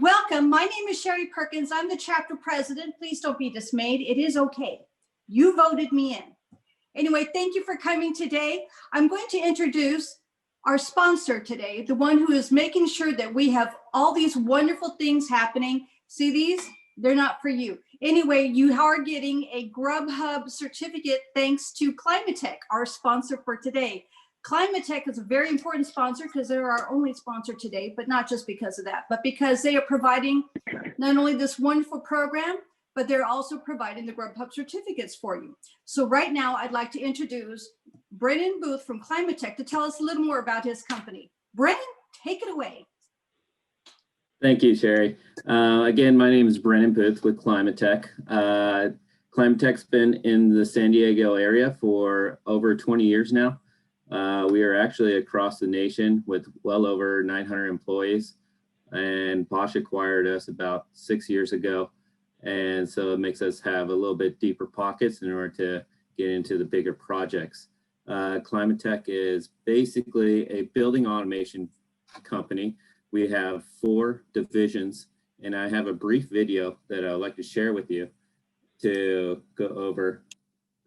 Welcome. My name is Sherry Perkins. I'm the chapter president. Please don't be dismayed. It is okay. You voted me in. Anyway, thank you for coming today. I'm going to introduce our sponsor today, the one who is making sure that we have all these wonderful things happening. See these? They're not for you. Anyway, you are getting a Grubhub certificate thanks to Climatetech, our sponsor for today. Climatetech is a very important sponsor because they're our only sponsor today, but not just because of that, but because they are providing not only this wonderful program, but they're also providing the Grubhub certificates for you. So right now, I'd like to introduce Brennan Booth from Climatetech to tell us a little more about his company. Brennan, take it away. Thank you, Sherry. Again, my name is Brennan Booth with Climatetech. Climatetech's been in the San Diego area for over 20 years now. We are actually across the nation with well over 900 employees, and Bosch acquired us about 6 years ago. And so it makes us have a little bit deeper pockets in order to get into the bigger projects. Climatech is basically a building automation company. We have 4 divisions, and I have a brief video that I'd like to share with you to go over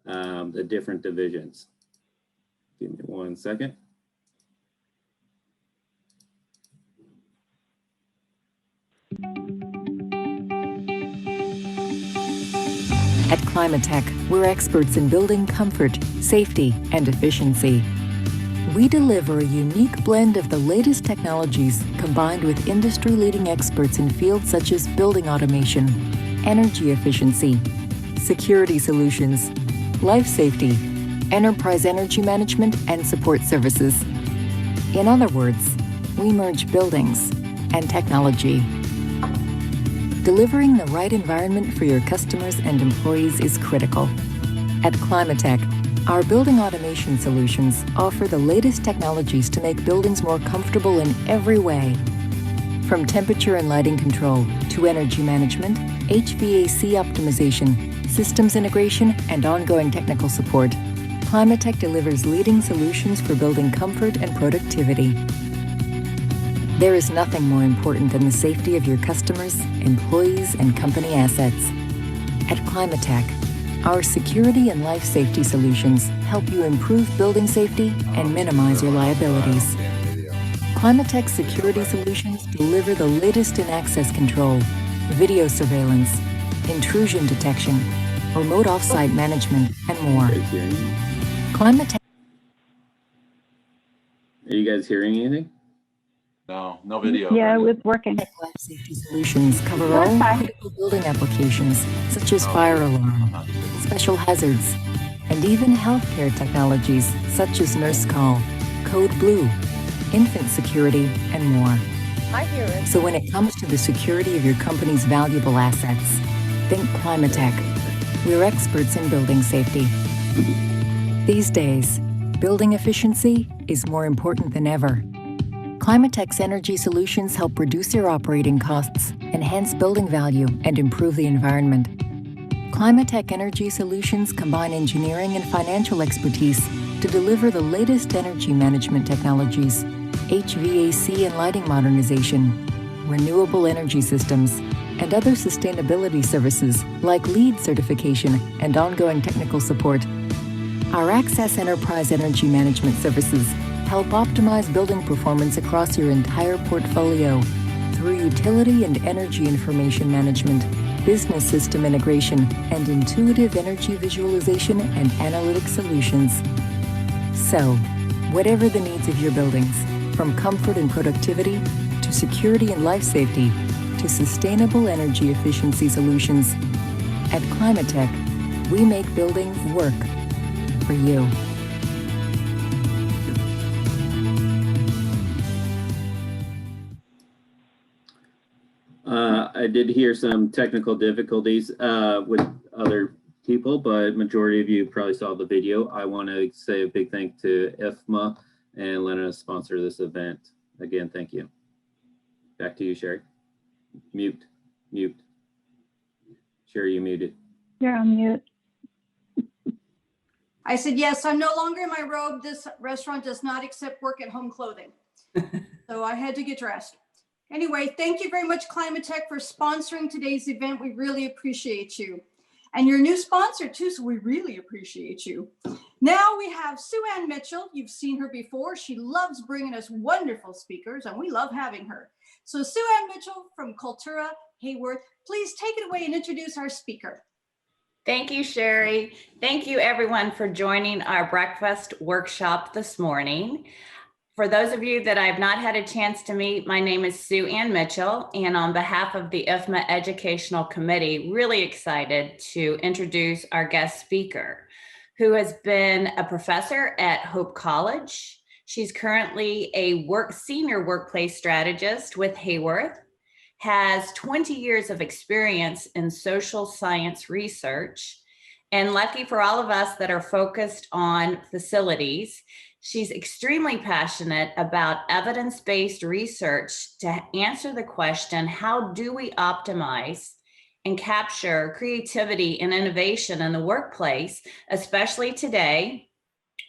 the different divisions. Give me 1 second. At Climatech, we're experts in building comfort, safety, and efficiency. We deliver a unique blend of the latest technologies combined with industry-leading experts in fields such as building automation, energy efficiency, security solutions, life safety, enterprise energy management, and support services. In other words, we merge buildings and technology. Delivering the right environment for your customers and employees is critical. At Climatech, our building automation solutions offer the latest technologies to make buildings more comfortable in every way. From temperature and lighting control to energy management, HVAC optimization, systems integration, and ongoing technical support, Climatech delivers leading solutions for building comfort and productivity. There is nothing more important than the safety of your customers, employees, and company assets. At Climatech, our security and life safety solutions help you improve building safety and minimize your liabilities. Climatech security solutions deliver the latest in access control, video surveillance, intrusion detection, remote offsite management, and more. Climatech. Are you guys hearing anything? No video. Yeah, it's working. Life safety solutions cover all critical building applications such as fire alarm, special hazards, and even healthcare technologies such as Nurse Call, Code Blue, infant security, and more. I hear it. So when it comes to the security of your company's valuable assets, think Climatech. We're experts in building safety. These days, building efficiency is more important than ever. Climatech's energy solutions help reduce your operating costs, enhance building value, and improve the environment. Climatech Energy Solutions combine engineering and financial expertise to deliver the latest energy management technologies, HVAC and lighting modernization, renewable energy systems, and other sustainability services like LEED certification and ongoing technical support. Our Access Enterprise Energy Management services help optimize building performance across your entire portfolio through utility and energy information management, business system integration, and intuitive energy visualization and analytic solutions. So, whatever the needs of your buildings, from comfort and productivity to security and life safety to sustainable energy efficiency solutions, at Climatech, we make buildings work for you. I did hear some technical difficulties with other people, but majority of you probably saw the video. I want to say a big thank to IFMA and letting us sponsor this event. Again, thank you. Back to you, Sherry. Mute. Sherry, you muted. You're on mute. I said, yes, I'm no longer in my robe. This restaurant does not accept work at home clothing. So I had to get dressed. Anyway, thank you very much, Climatetech, for sponsoring today's event. We really appreciate you. And your new sponsor too, so we really appreciate you. Now we have Suanne Mitchell. You've seen her before. She loves bringing us wonderful speakers, and we love having her. So Suanne Mitchell from Cultura Hayworth, please take it away and introduce our speaker. Thank you, Sherry. Thank you, everyone, for joining our breakfast workshop this morning. For those of you that I've not had a chance to meet, my name is Suanne Mitchell, and on behalf of the IFMA Educational Committee, really excited to introduce our guest speaker, who has been a professor at Hope College. She's currently a senior workplace strategist with Hayworth, has 20 years of experience in social science research, and lucky for all of us that are focused on facilities, she's extremely passionate about evidence-based research to answer the question, how do we optimize and capture creativity and innovation in the workplace, especially today?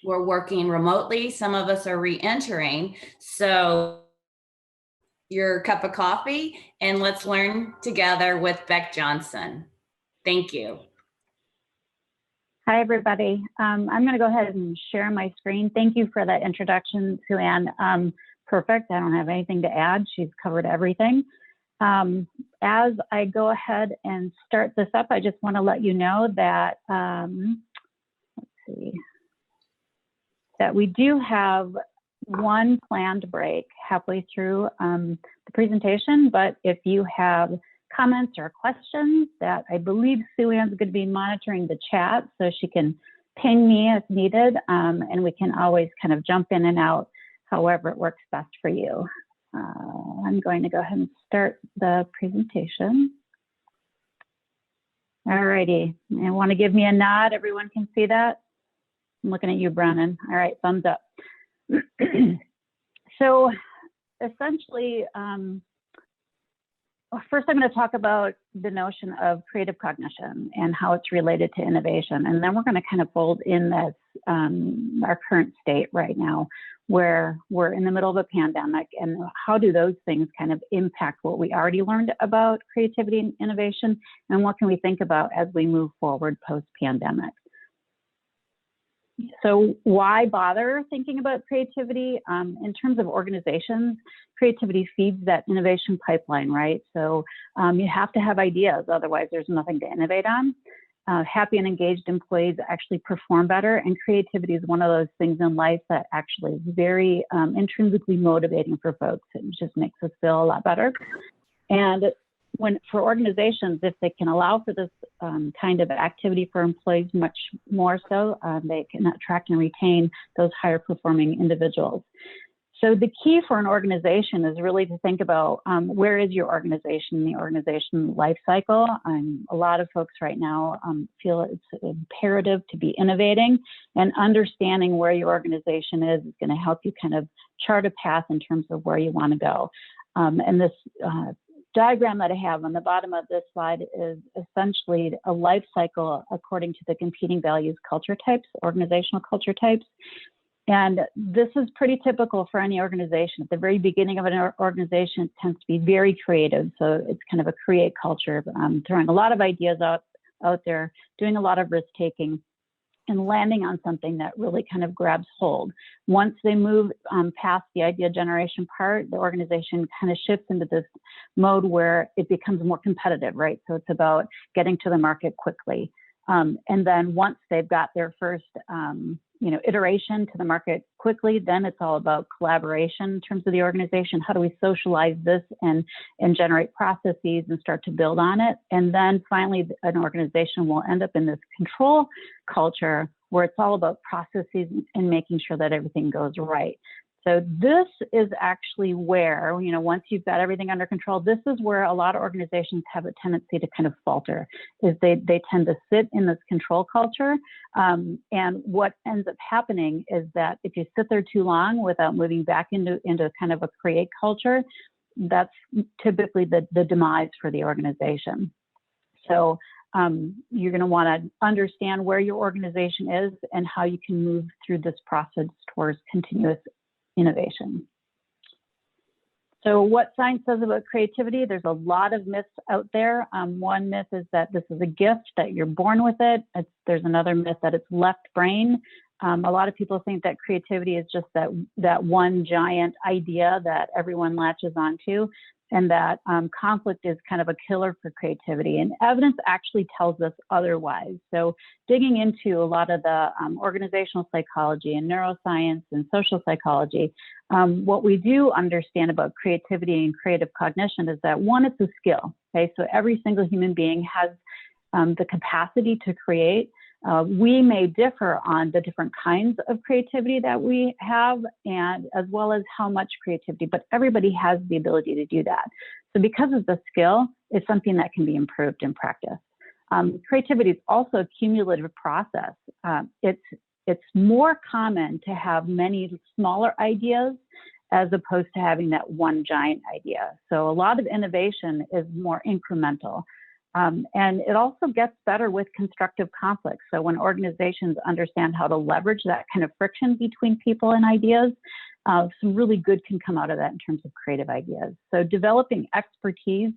We're working remotely. Some of us are re-entering. So your cup of coffee and let's learn together with Beck Johnson. Thank you. Hi, everybody. I'm going to go ahead and share my screen. Thank you for that introduction, Suanne. Perfect. I don't have anything to add. She's covered everything. As I go ahead and start this up, I just want to let you know that, let's see, that we do have one planned break halfway through the presentation, but if you have comments or questions, that I believe Suanne's going to be monitoring the chat, so she can ping me if needed, and we can always kind of jump in and out however it works best for you. I'm going to go ahead and start the presentation. All righty, and want to give me a nod? Everyone can see that? I'm looking at you, Brennan. All right, thumbs up. So essentially, first I'm going to talk about the notion of creative cognition and how it's related to innovation. And then we're going to kind of fold in this, our current state right now, where we're in the middle of a pandemic, and how do those things kind of impact what we already learned about creativity and innovation, and what can we think about as we move forward post-pandemic. So why bother thinking about creativity? In terms of organizations, creativity feeds that innovation pipeline, right? So you have to have ideas, otherwise there's nothing to innovate on. Happy and engaged employees actually perform better, and creativity is one of those things in life that actually is very intrinsically motivating for folks. It just makes us feel a lot better. And for organizations, if they can allow for this kind of activity for employees much more so, they can attract and retain those higher performing individuals. So the key for an organization is really to think about where is your organization in the organization life cycle. A lot of folks right now feel it's imperative to be innovating, and understanding where your organization is going to help you kind of chart a path in terms of where you want to go. And this diagram that I have on the bottom of this slide is essentially a life cycle according to the competing values culture types, organizational culture types. And this is pretty typical for any organization. At the very beginning of an organization, it tends to be very creative. So it's kind of a create culture, throwing a lot of ideas out there, doing a lot of risk taking, and landing on something that really kind of grabs hold. Once they move past the idea generation part, the organization kind of shifts into this mode where it becomes more competitive, right? So it's about getting to the market quickly. And then once they've got their first iteration to the market quickly, then it's all about collaboration in terms of the organization. How do we socialize this and generate processes and start to build on it? And then finally, an organization will end up in this control culture where it's all about processes and making sure that everything goes right. So this is actually where, once you've got everything under control, this is where a lot of organizations have a tendency to kind of falter, is they tend to sit in this control culture. And what ends up happening is that if you sit there too long without moving back into kind of a create culture, that's typically the demise for the organization. So you're going to want to understand where your organization is and how you can move through this process towards continuous innovation. So what science says about creativity, there's a lot of myths out there. One myth is that this is a gift, that you're born with it. There's another myth that it's left brain. A lot of people think that creativity is just that one giant idea that everyone latches onto, and that conflict is kind of a killer for creativity. And evidence actually tells us otherwise. So digging into a lot of the organizational psychology and neuroscience and social psychology, what we do understand about creativity and creative cognition is that, one, it's a skill. Okay, so every single human being has the capacity to create. We may differ on the different kinds of creativity that we have, and as well as how much creativity, but everybody has the ability to do that. So because of the skill, it's something that can be improved in practice. Creativity is also a cumulative process. It's more common to have many smaller ideas as opposed to having that one giant idea. So a lot of innovation is more incremental. And it also gets better with constructive conflict. So when organizations understand how to leverage that kind of friction between people and ideas, some really good can come out of that in terms of creative ideas. So developing expertise,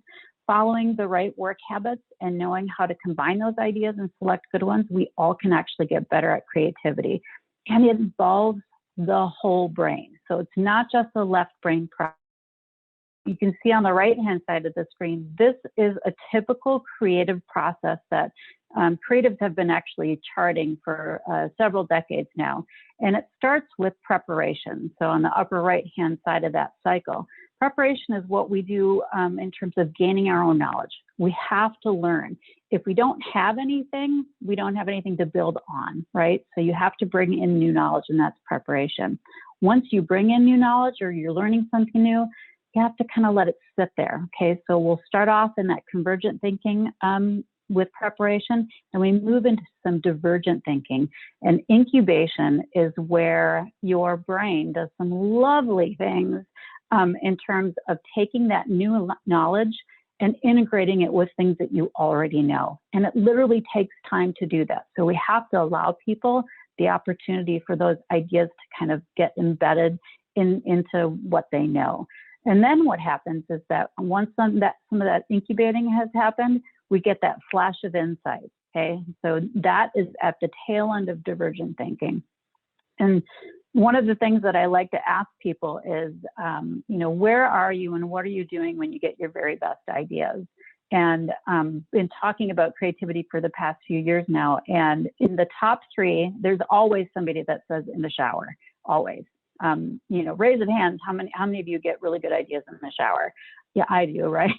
following the right work habits, and knowing how to combine those ideas and select good ones, we all can actually get better at creativity. And it involves the whole brain. So it's not just the left brain process. You can see on the right-hand side of the screen, this is a typical creative process that creatives have been actually charting for several decades now. And it starts with preparation. So on the upper right-hand side of that cycle, preparation is what we do in terms of gaining our own knowledge. We have to learn. If we don't have anything, we don't have anything to build on, right? So you have to bring in new knowledge, and that's preparation. Once you bring in new knowledge or you're learning something new, you have to kind of let it sit there, okay? So we'll start off in that convergent thinking with preparation, and we move into some divergent thinking. And incubation is where your brain does some lovely things in terms of taking that new knowledge and integrating it with things that you already know. And it literally takes time to do that. So we have to allow people the opportunity for those ideas to kind of get embedded into what they know. And then what happens is that once some of that incubating has happened, we get that flash of insight, okay? So that is at the tail end of divergent thinking. And one of the things that I like to ask people is, where are you and what are you doing when you get your very best ideas? And been talking about creativity for the past few years now. And in the top three, there's always somebody that says in the shower, always. Raise of hands, how many of you get really good ideas in the shower? Yeah, I do, right?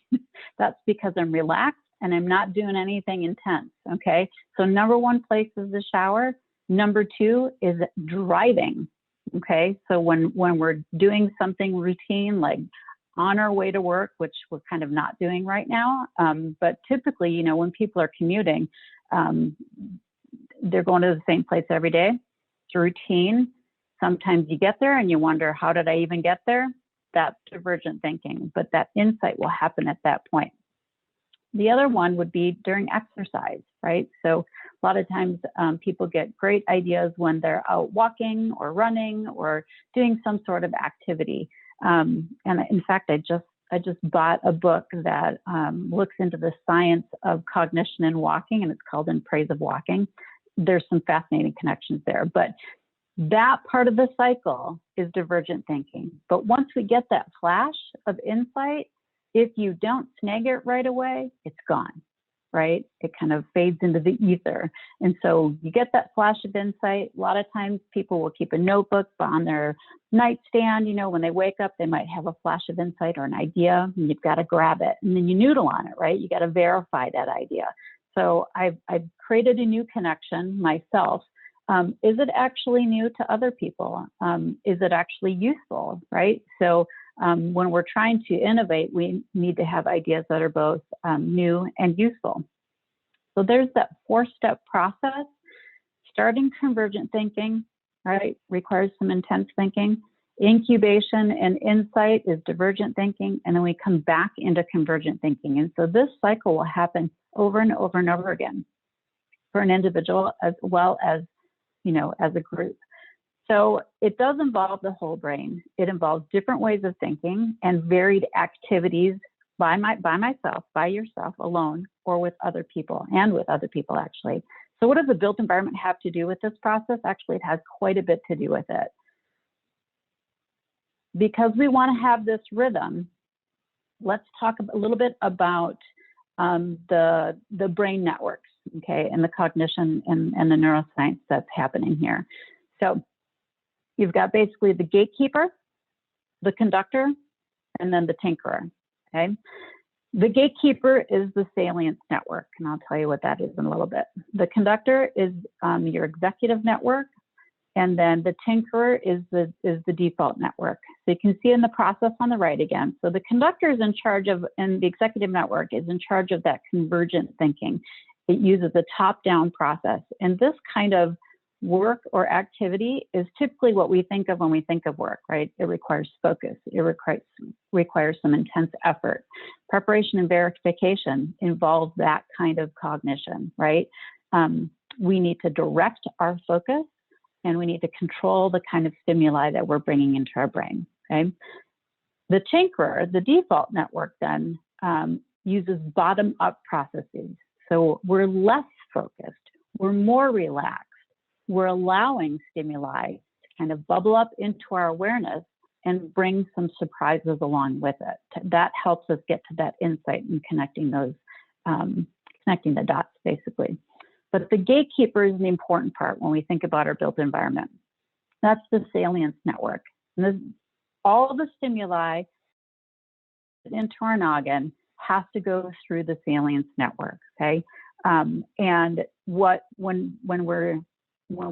That's because I'm relaxed and I'm not doing anything intense, okay? So number one place is the shower. Number two is driving, okay? So when we're doing something routine, like on our way to work, which we're kind of not doing right now, but typically, when people are commuting, they're going to the same place every day. It's a routine. Sometimes you get there and you wonder, how did I even get there? That's divergent thinking, but that insight will happen at that point. The other one would be during exercise, right? So a lot of times people get great ideas when they're out walking or running or doing some sort of activity. And in fact, I just bought a book that looks into the science of cognition and walking, and it's called In Praise of Walking. There's some fascinating connections there, but that part of the cycle is divergent thinking. But once we get that flash of insight, if you don't snag it right away, it's gone, right? It kind of fades into the ether. And so you get that flash of insight. A lot of times people will keep a notebook on their nightstand. When they wake up, they might have a flash of insight or an idea, and you've got to grab it. And then you noodle on it, right? You got to verify that idea. So I've created a new connection myself. Is it actually new to other people? Is it actually useful, right? So when we're trying to innovate, we need to have ideas that are both new and useful. So there's that 4-step process. Starting convergent thinking, right, requires some intense thinking. Incubation and insight is divergent thinking, and then we come back into convergent thinking. And so this cycle will happen over and over and over again for an individual as well as, as a group. So it does involve the whole brain. It involves different ways of thinking and varied activities by myself, by yourself, alone, or with other people, and with other people, actually. So what does the built environment have to do with this process? Actually, it has quite a bit to do with it. Because we want to have this rhythm, let's talk a little bit about the brain networks, okay, and the cognition and the neuroscience that's happening here. So you've got basically the gatekeeper, the conductor, and then the tinkerer, okay? The gatekeeper is the salience network, and I'll tell you what that is in a little bit. The conductor is your executive network, and then the tinkerer is the default network. So you can see in the process on the right again. So the conductor is in charge of, and the executive network is in charge of that convergent thinking. It uses a top-down process, and this kind of work or activity is typically what we think of when we think of work, right? It requires focus. It requires some intense effort. Preparation and verification involves that kind of cognition, right? We need to direct our focus, and we need to control the kind of stimuli that we're bringing into our brain, okay? The tinkerer, the default network then, uses bottom-up processes. So we're less focused, we're more relaxed. We're allowing stimuli to kind of bubble up into our awareness and bring some surprises along with it. That helps us get to that insight and connecting those, connecting the dots, basically. But the gatekeeper is the important part when we think about our built environment. That's the salience network. And all the stimuli into our noggin has to go through the salience network, okay? And when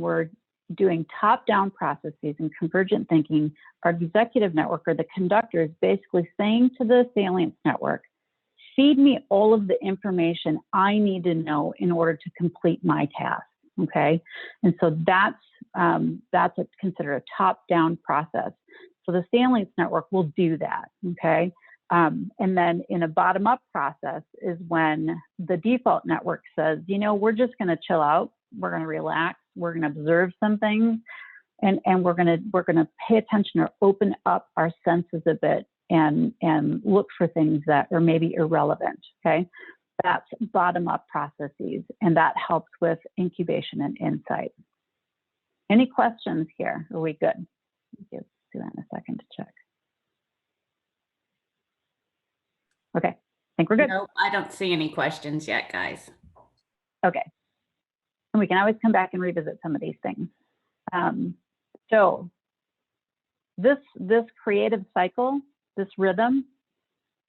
we're doing top-down processes and convergent thinking, our executive network, or the conductor, is basically saying to the salience network, feed me all of the information I need to know in order to complete my task, okay? And so that's considered a top-down process. So the salience network will do that, okay? And then in a bottom-up process is when the default network says, you know, we're just gonna chill out, we're gonna relax, we're gonna observe some things, and we're gonna pay attention or open up our senses a bit and look for things that are maybe irrelevant, okay? That's bottom-up processes, and that helps with incubation and insight. Any questions here? Are we good? Give Suanne a second to check. Okay, I think we're good. No, I don't see any questions yet, guys. Okay, and we can always come back and revisit some of these things. So this creative cycle, this rhythm,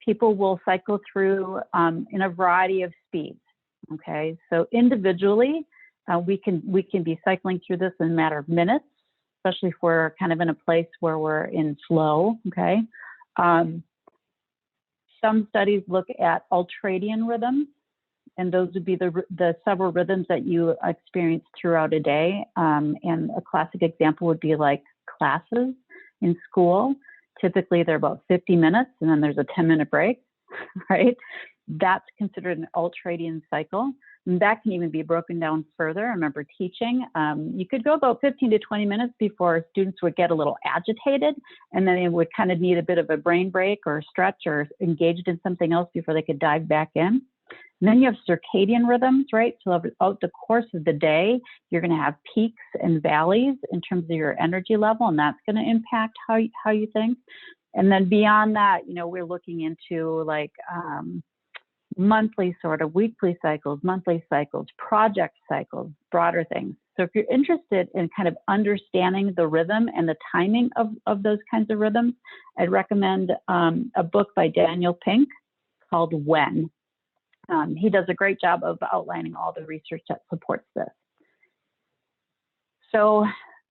people will cycle through in a variety of speeds. Okay, so individually, we can be cycling through this in a matter of minutes, especially if we're kind of in a place where we're in flow. Okay. Some studies look at ultradian rhythms, and those would be the several rhythms that you experience throughout a day. And a classic example would be like classes in school. Typically, they're about 50 minutes, and then there's a 10-minute break, right? That's considered an ultradian cycle. And that can even be broken down further. I remember teaching, you could go about 15 to 20 minutes before students would get a little agitated, and then they would kind of need a bit of a brain break or stretch or engaged in something else before they could dive back in. And then you have circadian rhythms, right? So throughout the course of the day, you're going to have peaks and valleys in terms of your energy level, and that's going to impact how you think. And then beyond that, you know, we're looking into like monthly sort of weekly cycles, monthly cycles, project cycles, broader things. So if you're interested in kind of understanding the rhythm and the timing of those kinds of rhythms, I'd recommend a book by Daniel Pink called When. He does a great job of outlining all the research that supports this. So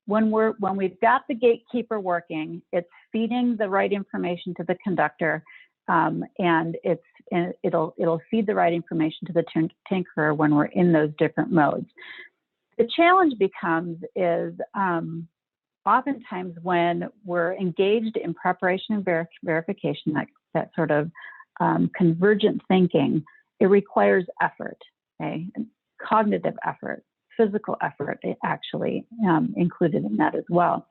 when we've got the gatekeeper working, it's feeding the right information to the conductor, and it'll feed the right information to the tinkerer when we're in those different modes. The challenge becomes is oftentimes when we're engaged in preparation and verification, that sort of convergent thinking, it requires effort, okay? Cognitive effort. physical effort actually included in that as well.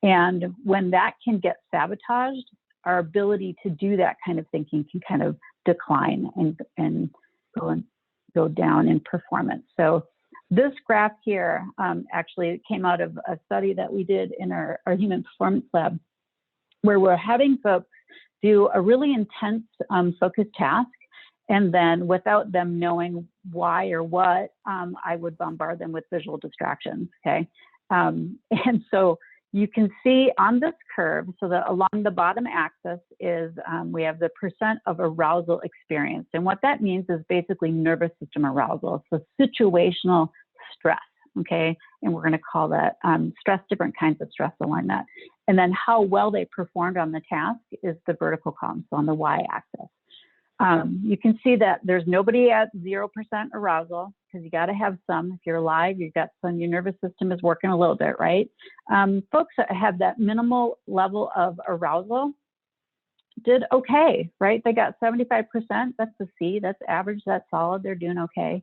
And when that can get sabotaged, our ability to do that kind of thinking can kind of decline and go down in performance. So this graph here actually came out of a study that we did in our human performance lab, where we're having folks do a really intense focused task, and then without them knowing why or what, I would bombard them with visual distractions, okay? And so you can see on this curve, so that along the bottom axis is, we have the percent of arousal experienced. And what that means is basically nervous system arousal. So situational stress, okay? And we're gonna call that stress, different kinds of stress along that. And then how well they performed on the task is the vertical column, so on the y-axis. You can see that there's nobody at 0% arousal, because you got to have some. If you're alive, you've got some, your nervous system is working a little bit, right? Folks that have that minimal level of arousal did okay, right? They got 75%, that's a C, that's average, that's solid, they're doing okay.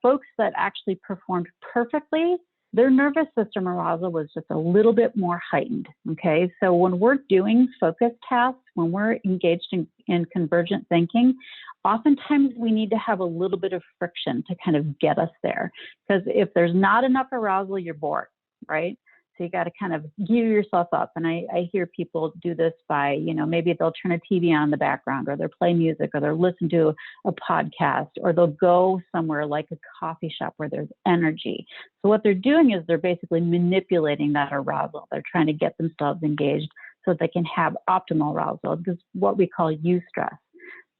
Folks that actually performed perfectly, their nervous system arousal was just a little bit more heightened, okay? So when we're doing focused tasks, when we're engaged in convergent thinking, oftentimes we need to have a little bit of friction to kind of get us there. Because if there's not enough arousal, you're bored, right? So you got to kind of gear yourself up. And I hear people do this by, you know, maybe they'll turn a TV on in the background, or they'll play music, or they'll listen to a podcast, or they'll go somewhere like a coffee shop where there's energy. So what they're doing is they're basically manipulating that arousal. They're trying to get themselves engaged so they can have optimal arousal. This is what we call eustress.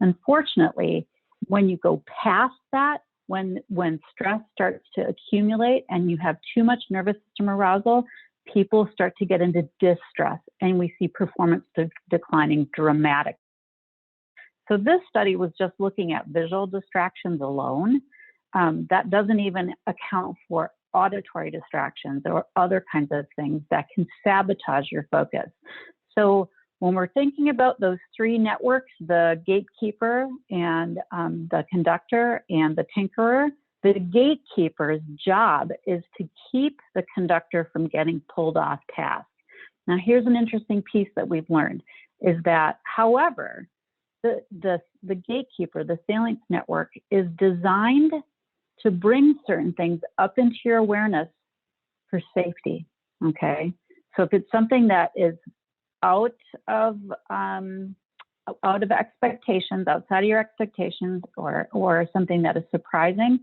Unfortunately, when you go past that, when stress starts to accumulate and you have too much nervous system arousal, people start to get into distress, and we see performance declining dramatically. So this study was just looking at visual distractions alone. That doesn't even account for auditory distractions or other kinds of things that can sabotage your focus. So when we're thinking about those three networks, the gatekeeper and the conductor and the tinkerer, the gatekeeper's job is to keep the conductor from getting pulled off task. Now, here's an interesting piece that we've learned, is that, however, the gatekeeper, the salience network, is designed to bring certain things up into your awareness for safety, okay? So if it's something that is out of expectations, outside of your expectations, or something that is surprising,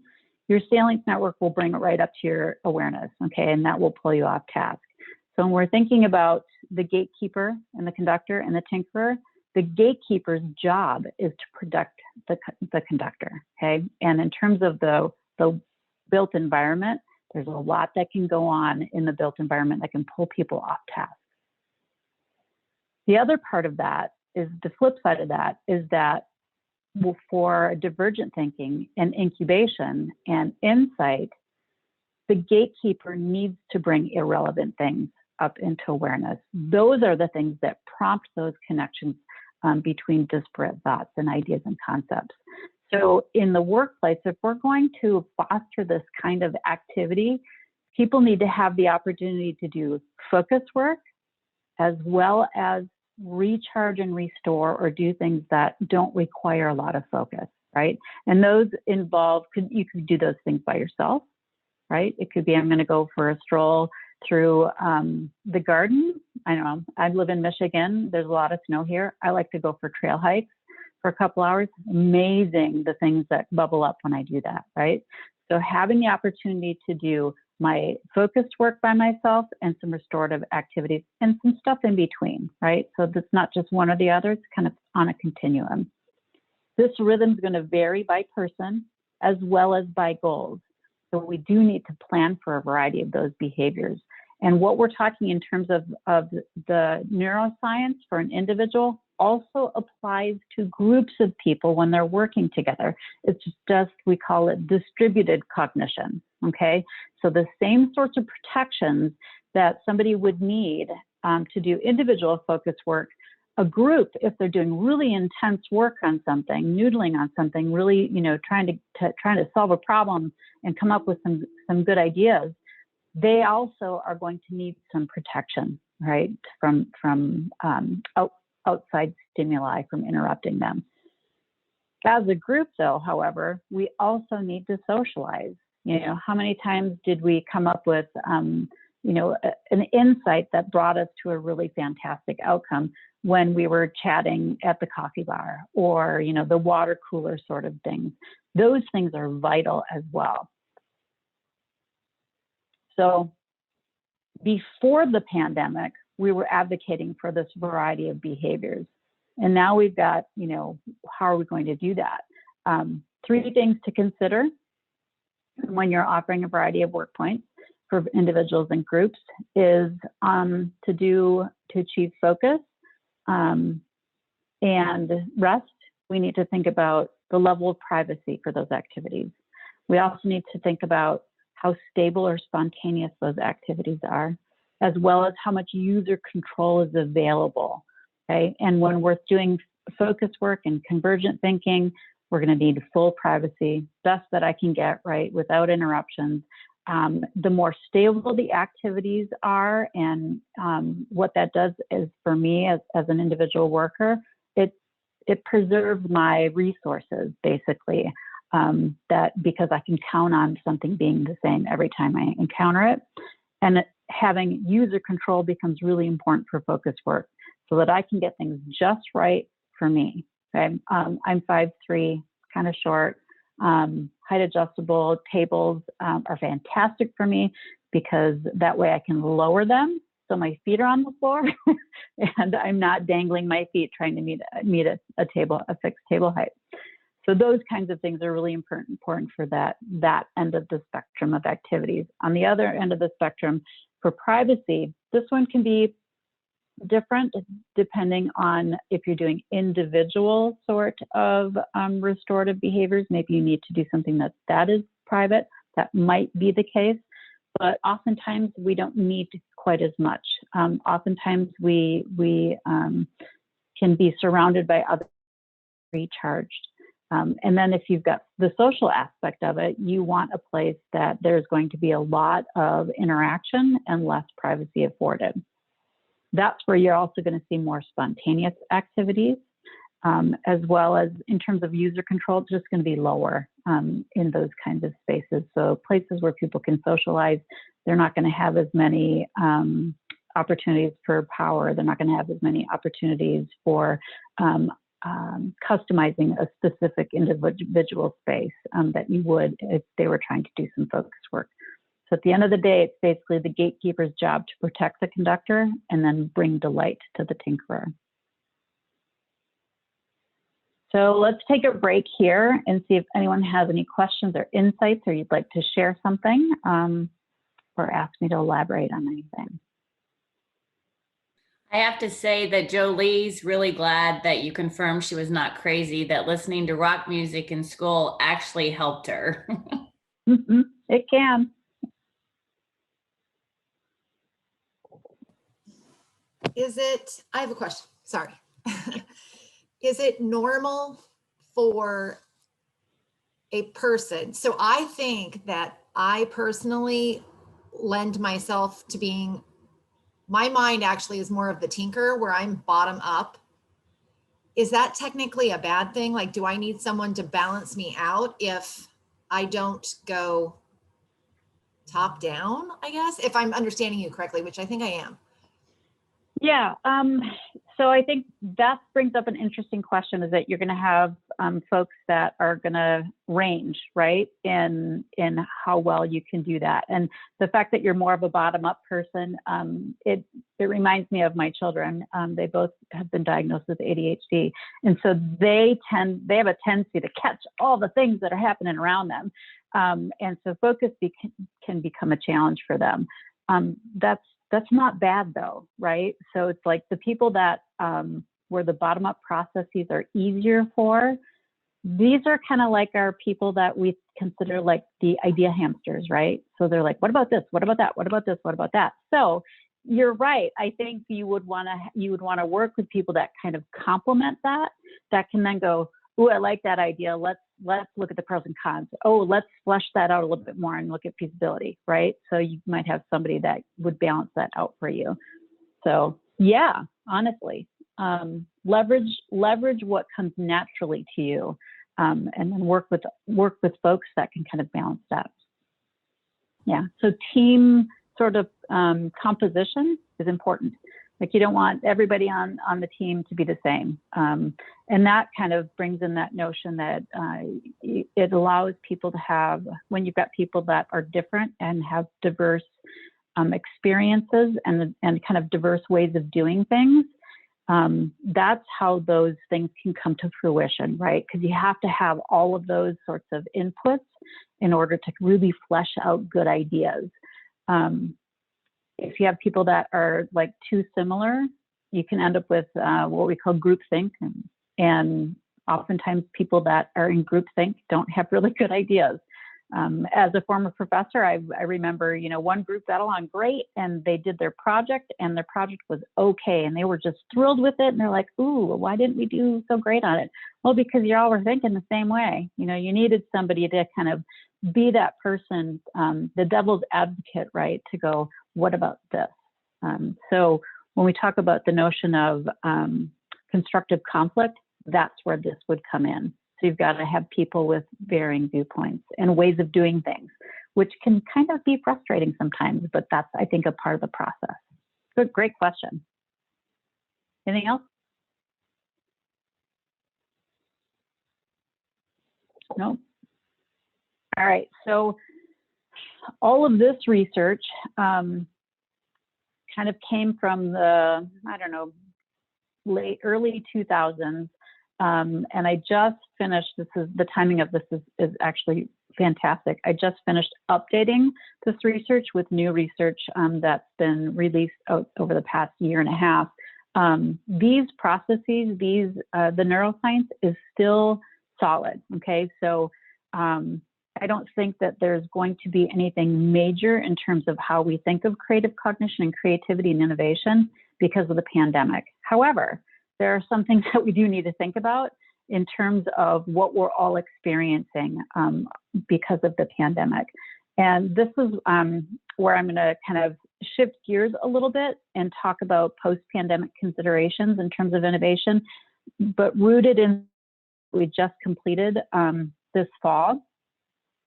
your salience network will bring it right up to your awareness, okay? And that will pull you off task. So when we're thinking about the gatekeeper and the conductor and the tinkerer, the gatekeeper's job is to protect the conductor, okay? And in terms of the built environment, there's a lot that can go on in the built environment that can pull people off task. The other part of that is, the flip side of that is that for divergent thinking and incubation and insight, the gatekeeper needs to bring irrelevant things up into awareness. Those are the things that prompt those connections between disparate thoughts and ideas and concepts. So in the workplace, if we're going to foster this kind of activity, people need to have the opportunity to do focus work, as well as recharge and restore, or do things that don't require a lot of focus, right? And those involve, you could do those things by yourself, right? It could be, I'm going to go for a stroll through the garden. I don't know, I live in Michigan. There's a lot of snow here. I like to go for trail hikes for a couple hours. Amazing the things that bubble up when I do that, right? So having the opportunity to do my focused work by myself and some restorative activities and some stuff in between, right? So that's not just one or the other, it's kind of on a continuum. This rhythm is going to vary by person as well as by goals. So we do need to plan for a variety of those behaviors. And what we're talking in terms of the neuroscience for an individual also applies to groups of people when they're working together. It's just, we call it distributed cognition, okay? So the same sorts of protections that somebody would need to do individual focus work A group, if they're doing really intense work on something, noodling on something, really, trying to solve a problem and come up with some good ideas, they also are going to need some protection, right, from outside stimuli, from interrupting them. As a group, though, however, we also need to socialize. How many times did we come up with, an insight that brought us to a really fantastic outcome when we were chatting at the coffee bar, or, the water cooler sort of things? Those things are vital as well. So before the pandemic, we were advocating for this variety of behaviors. And now we've got, how are we going to do that? 3 things to consider when you're offering a variety of work points for individuals and groups is to achieve focus and rest. We need to think about the level of privacy for those activities. We also need to think about how stable or spontaneous those activities are, as well as how much user control is available. Okay? And when we're doing focus work and convergent thinking, we're going to need full privacy, best that I can get, right, without interruptions. The more stable the activities are, and what that does is, for me as an individual worker, it preserves my resources, basically, that because I can count on something being the same every time I encounter it. And having user control becomes really important for focus work, so that I can get things just right for me. Okay? I'm 5'3", kind of short. Height adjustable tables are fantastic for me, because that way I can lower them so my feet are on the floor and I'm not dangling my feet trying to meet a fixed table height. So those kinds of things are really important for that end of the spectrum of activities. On the other end of the spectrum, for privacy, this one can be different depending on if you're doing individual sort of restorative behaviors. Maybe you need to do something that is private. That might be the case, but oftentimes we don't need quite as much. Oftentimes we can be surrounded by others, recharged. And then if you've got the social aspect of it, you want a place that there's going to be a lot of interaction and less privacy afforded. That's where you're also going to see more spontaneous activities, as well as in terms of user control, it's just going to be lower in those kinds of spaces. So places where people can socialize, they're not going to have as many opportunities for power. They're not going to have as many opportunities for customizing a specific individual space that you would if they were trying to do some focus work. So at the end of the day, it's basically the gatekeeper's job to protect the conductor and then bring delight to the tinkerer. So let's take a break here and see if anyone has any questions or insights, or you'd like to share something or ask me to elaborate on anything. I have to say that Jolie's really glad that you confirmed she was not crazy, that listening to rock music in school actually helped her. It can. I have a question, sorry. Is it normal for a person? So I think that I personally lend myself to being, my mind actually is more of the tinker, where I'm bottom up. Is that technically a bad thing? Like, do I need someone to balance me out if I don't go top down, I guess, if I'm understanding you correctly, which I think I am? Yeah, so I think that brings up an interesting question, is that you're going to have folks that are going to range, right, in how well you can do that. And the fact that you're more of a bottom-up person, it reminds me of my children. They both have been diagnosed with ADHD, and so they have a tendency to catch all the things that are happening around them, and so focus can become a challenge for them. That's not bad though, right? So it's like the people that where the bottom-up processes are easier for, these are kind of like our people that we consider like the idea hamsters, right? So they're like, what about this? What about that? What about this? What about that? So you're right. I think you would want to work with people that kind of complement that can then go, oh, I like that idea. Let's look at the pros and cons. Oh, let's flesh that out a little bit more and look at feasibility, right? So you might have somebody that would balance that out for you. So yeah, honestly, leverage what comes naturally to you, and then work with folks that can kind of balance that. Yeah. So team sort of composition is important. Like, you don't want everybody on the team to be the same. And that kind of brings in that notion that it allows people to have, when you've got people that are different and have diverse experiences and kind of diverse ways of doing things, that's how those things can come to fruition, right? Because you have to have all of those sorts of inputs in order to really flesh out good ideas. If you have people that are like too similar, you can end up with what we call groupthink, and oftentimes people that are in groupthink don't have really good ideas. As a former professor, I remember, one group got along great and they did their project, and their project was okay, and they were just thrilled with it, and they're like, ooh, why didn't we do so great on it? Well, because you all were thinking the same way. You needed somebody to kind of be that person, the devil's advocate, right, to go, what about this? So when we talk about the notion of constructive conflict, that's where this would come in. So you've got to have people with varying viewpoints and ways of doing things, which can kind of be frustrating sometimes, but that's, I think, a part of the process. Good, great question. Anything else? No? All right, so all of this research kind of came from the, early 2000s. And I just finished, the timing of this is actually fantastic. I just finished updating this research with new research that's been released over the past year and a half. These processes, the neuroscience is still solid, okay? So I don't think that there's going to be anything major in terms of how we think of creative cognition and creativity and innovation because of the pandemic. However, there are some things that we do need to think about in terms of what we're all experiencing because of the pandemic. And this is where I'm going to kind of shift gears a little bit and talk about post-pandemic considerations in terms of innovation, but rooted in what we just completed this fall,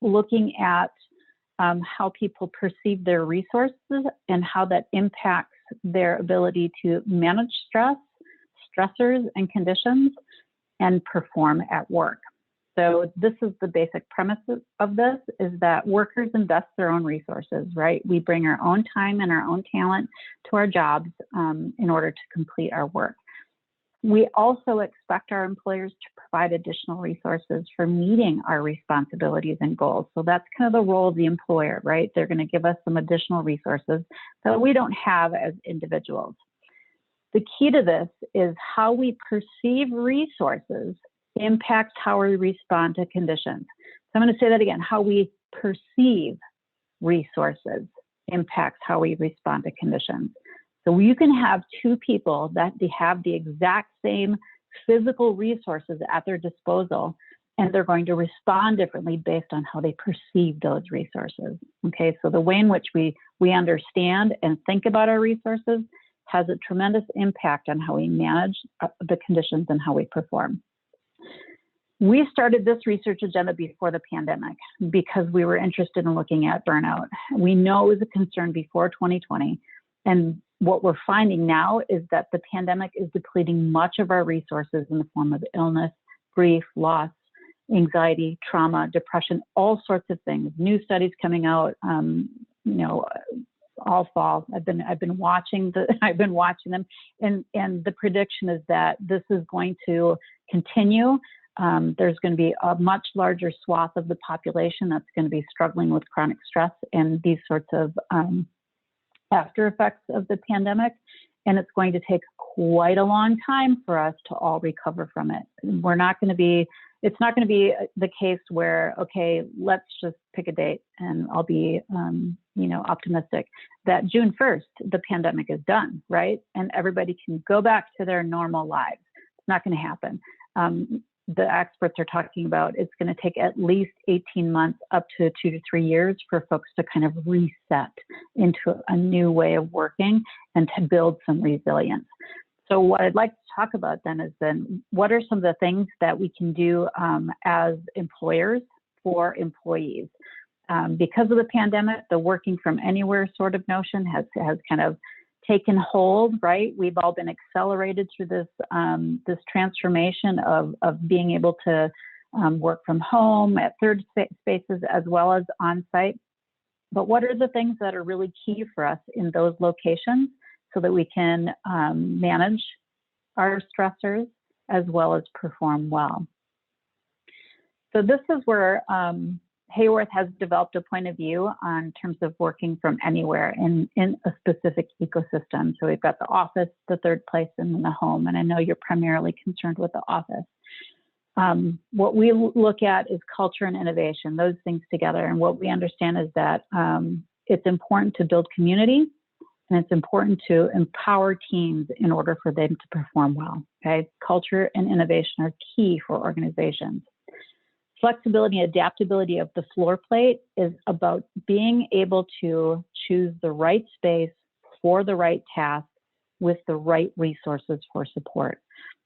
looking at how people perceive their resources and how that impacts their ability to manage stress, stressors and conditions, and perform at work. So this is the basic premise of this, is that workers invest their own resources, right? We bring our own time and our own talent to our jobs in order to complete our work. We also expect our employers to provide additional resources for meeting our responsibilities and goals. So that's kind of the role of the employer, right? They're going to give us some additional resources that we don't have as individuals. The key to this is how we perceive resources impacts how we respond to conditions. So I'm going to say that again. How we perceive resources impacts how we respond to conditions. So you can have two people that they have the exact same physical resources at their disposal, and they're going to respond differently based on how they perceive those resources. Okay, so the way in which we understand and think about our resources has a tremendous impact on how we manage the conditions and how we perform. We started this research agenda before the pandemic because we were interested in looking at burnout. We know it was a concern before 2020. And what we're finding now is that the pandemic is depleting much of our resources in the form of illness, grief, loss, anxiety, trauma, depression, all sorts of things. New studies coming out, all fall. I've been watching them, and the prediction is that this is going to continue. There's going to be a much larger swath of the population that's going to be struggling with chronic stress and these sorts of after effects of the pandemic, and it's going to take quite a long time for us to all recover from it. We're not going to be it's not going to be the case where, okay, let's just pick a date and I'll be, optimistic that June 1st, the pandemic is done, right? And everybody can go back to their normal lives. It's not going to happen. The experts are talking about it's going to take at least 18 months up to 2 to 3 years for folks to kind of reset into a new way of working and to build some resilience. So what I'd like to talk about then is what are some of the things that we can do as employers for employees? Because of the pandemic, the working from anywhere sort of notion has kind of taken hold, right? We've all been accelerated through this transformation of being able to work from home at third spaces as well as on site. But what are the things that are really key for us in those locations so that we can manage our stressors as well as perform well? So this is where Hayworth has developed a point of view on terms of working from anywhere in a specific ecosystem. So we've got the office, the third place, and then the home. And I know you're primarily concerned with the office. What we look at is culture and innovation, those things together. And what we understand is that it's important to build community, and it's important to empower teams in order for them to perform well. Okay, culture and innovation are key for organizations. Flexibility and adaptability of the floor plate is about being able to choose the right space for the right task with the right resources for support.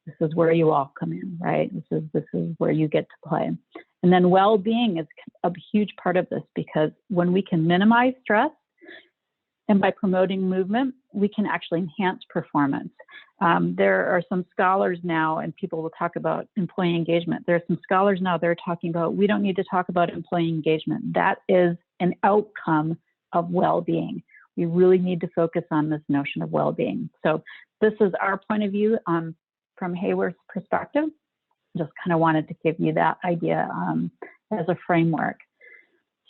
This is where you all come in, right? This is where you get to play. And then well-being is a huge part of this, because when we can minimize stress, and by promoting movement, we can actually enhance performance. There are some scholars now, and people will talk about employee engagement. There are some scholars now that are talking about, we don't need to talk about employee engagement. That is an outcome of well-being. We really need to focus on this notion of well-being. So this is our point of view from Hayworth's perspective. Just kind of wanted to give you that idea as a framework.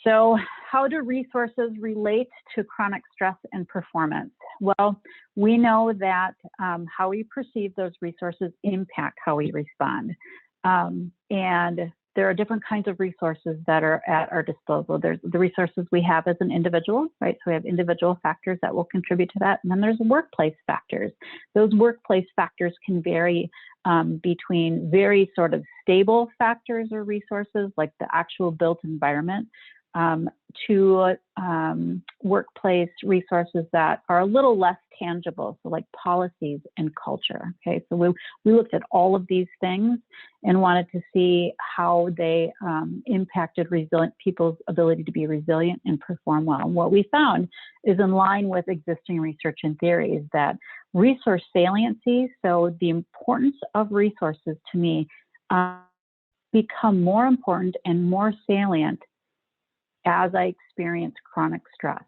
So how do resources relate to chronic stress and performance? Well, we know that how we perceive those resources impact how we respond. And there are different kinds of resources that are at our disposal. There's the resources we have as an individual, right? So we have individual factors that will contribute to that. And then there's workplace factors. Those workplace factors can vary between very sort of stable factors or resources like the actual built environment, to workplace resources that are a little less tangible, so like policies and culture. Okay, so we looked at all of these things and wanted to see how they impacted people's ability to be resilient and perform well. And what we found is in line with existing research and theories that resource saliency, so the importance of resources to me, become more important and more salient as I experience chronic stress.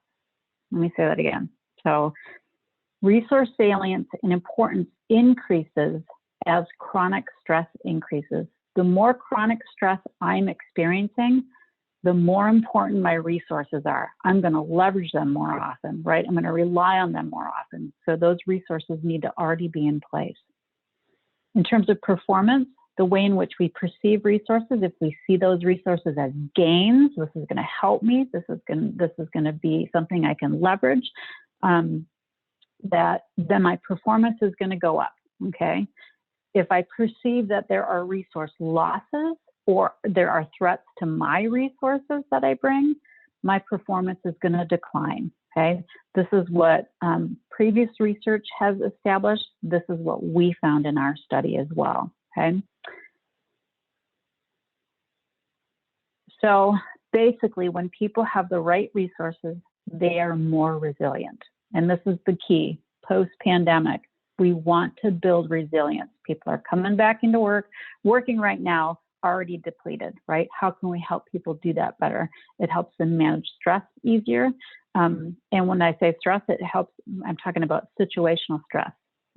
Let me say that again. So resource salience and importance increases as chronic stress increases. The more chronic stress I'm experiencing, the more important my resources are. I'm going to leverage them more often, right? I'm going to rely on them more often. So those resources need to already be in place. In terms of performance, the way in which we perceive resources, if we see those resources as gains, this is going to help me, this is going to be something I can leverage, that then my performance is going to go up, okay? If I perceive that there are resource losses or there are threats to my resources that I bring, my performance is going to decline, okay? This is what previous research has established. This is what we found in our study as well, okay? So basically, when people have the right resources, they are more resilient. And this is the key. Post-pandemic, we want to build resilience. People are coming back into work, working right now, already depleted, right? How can we help people do that better? It helps them manage stress easier. And when I say stress, it helps, I'm talking about situational stress.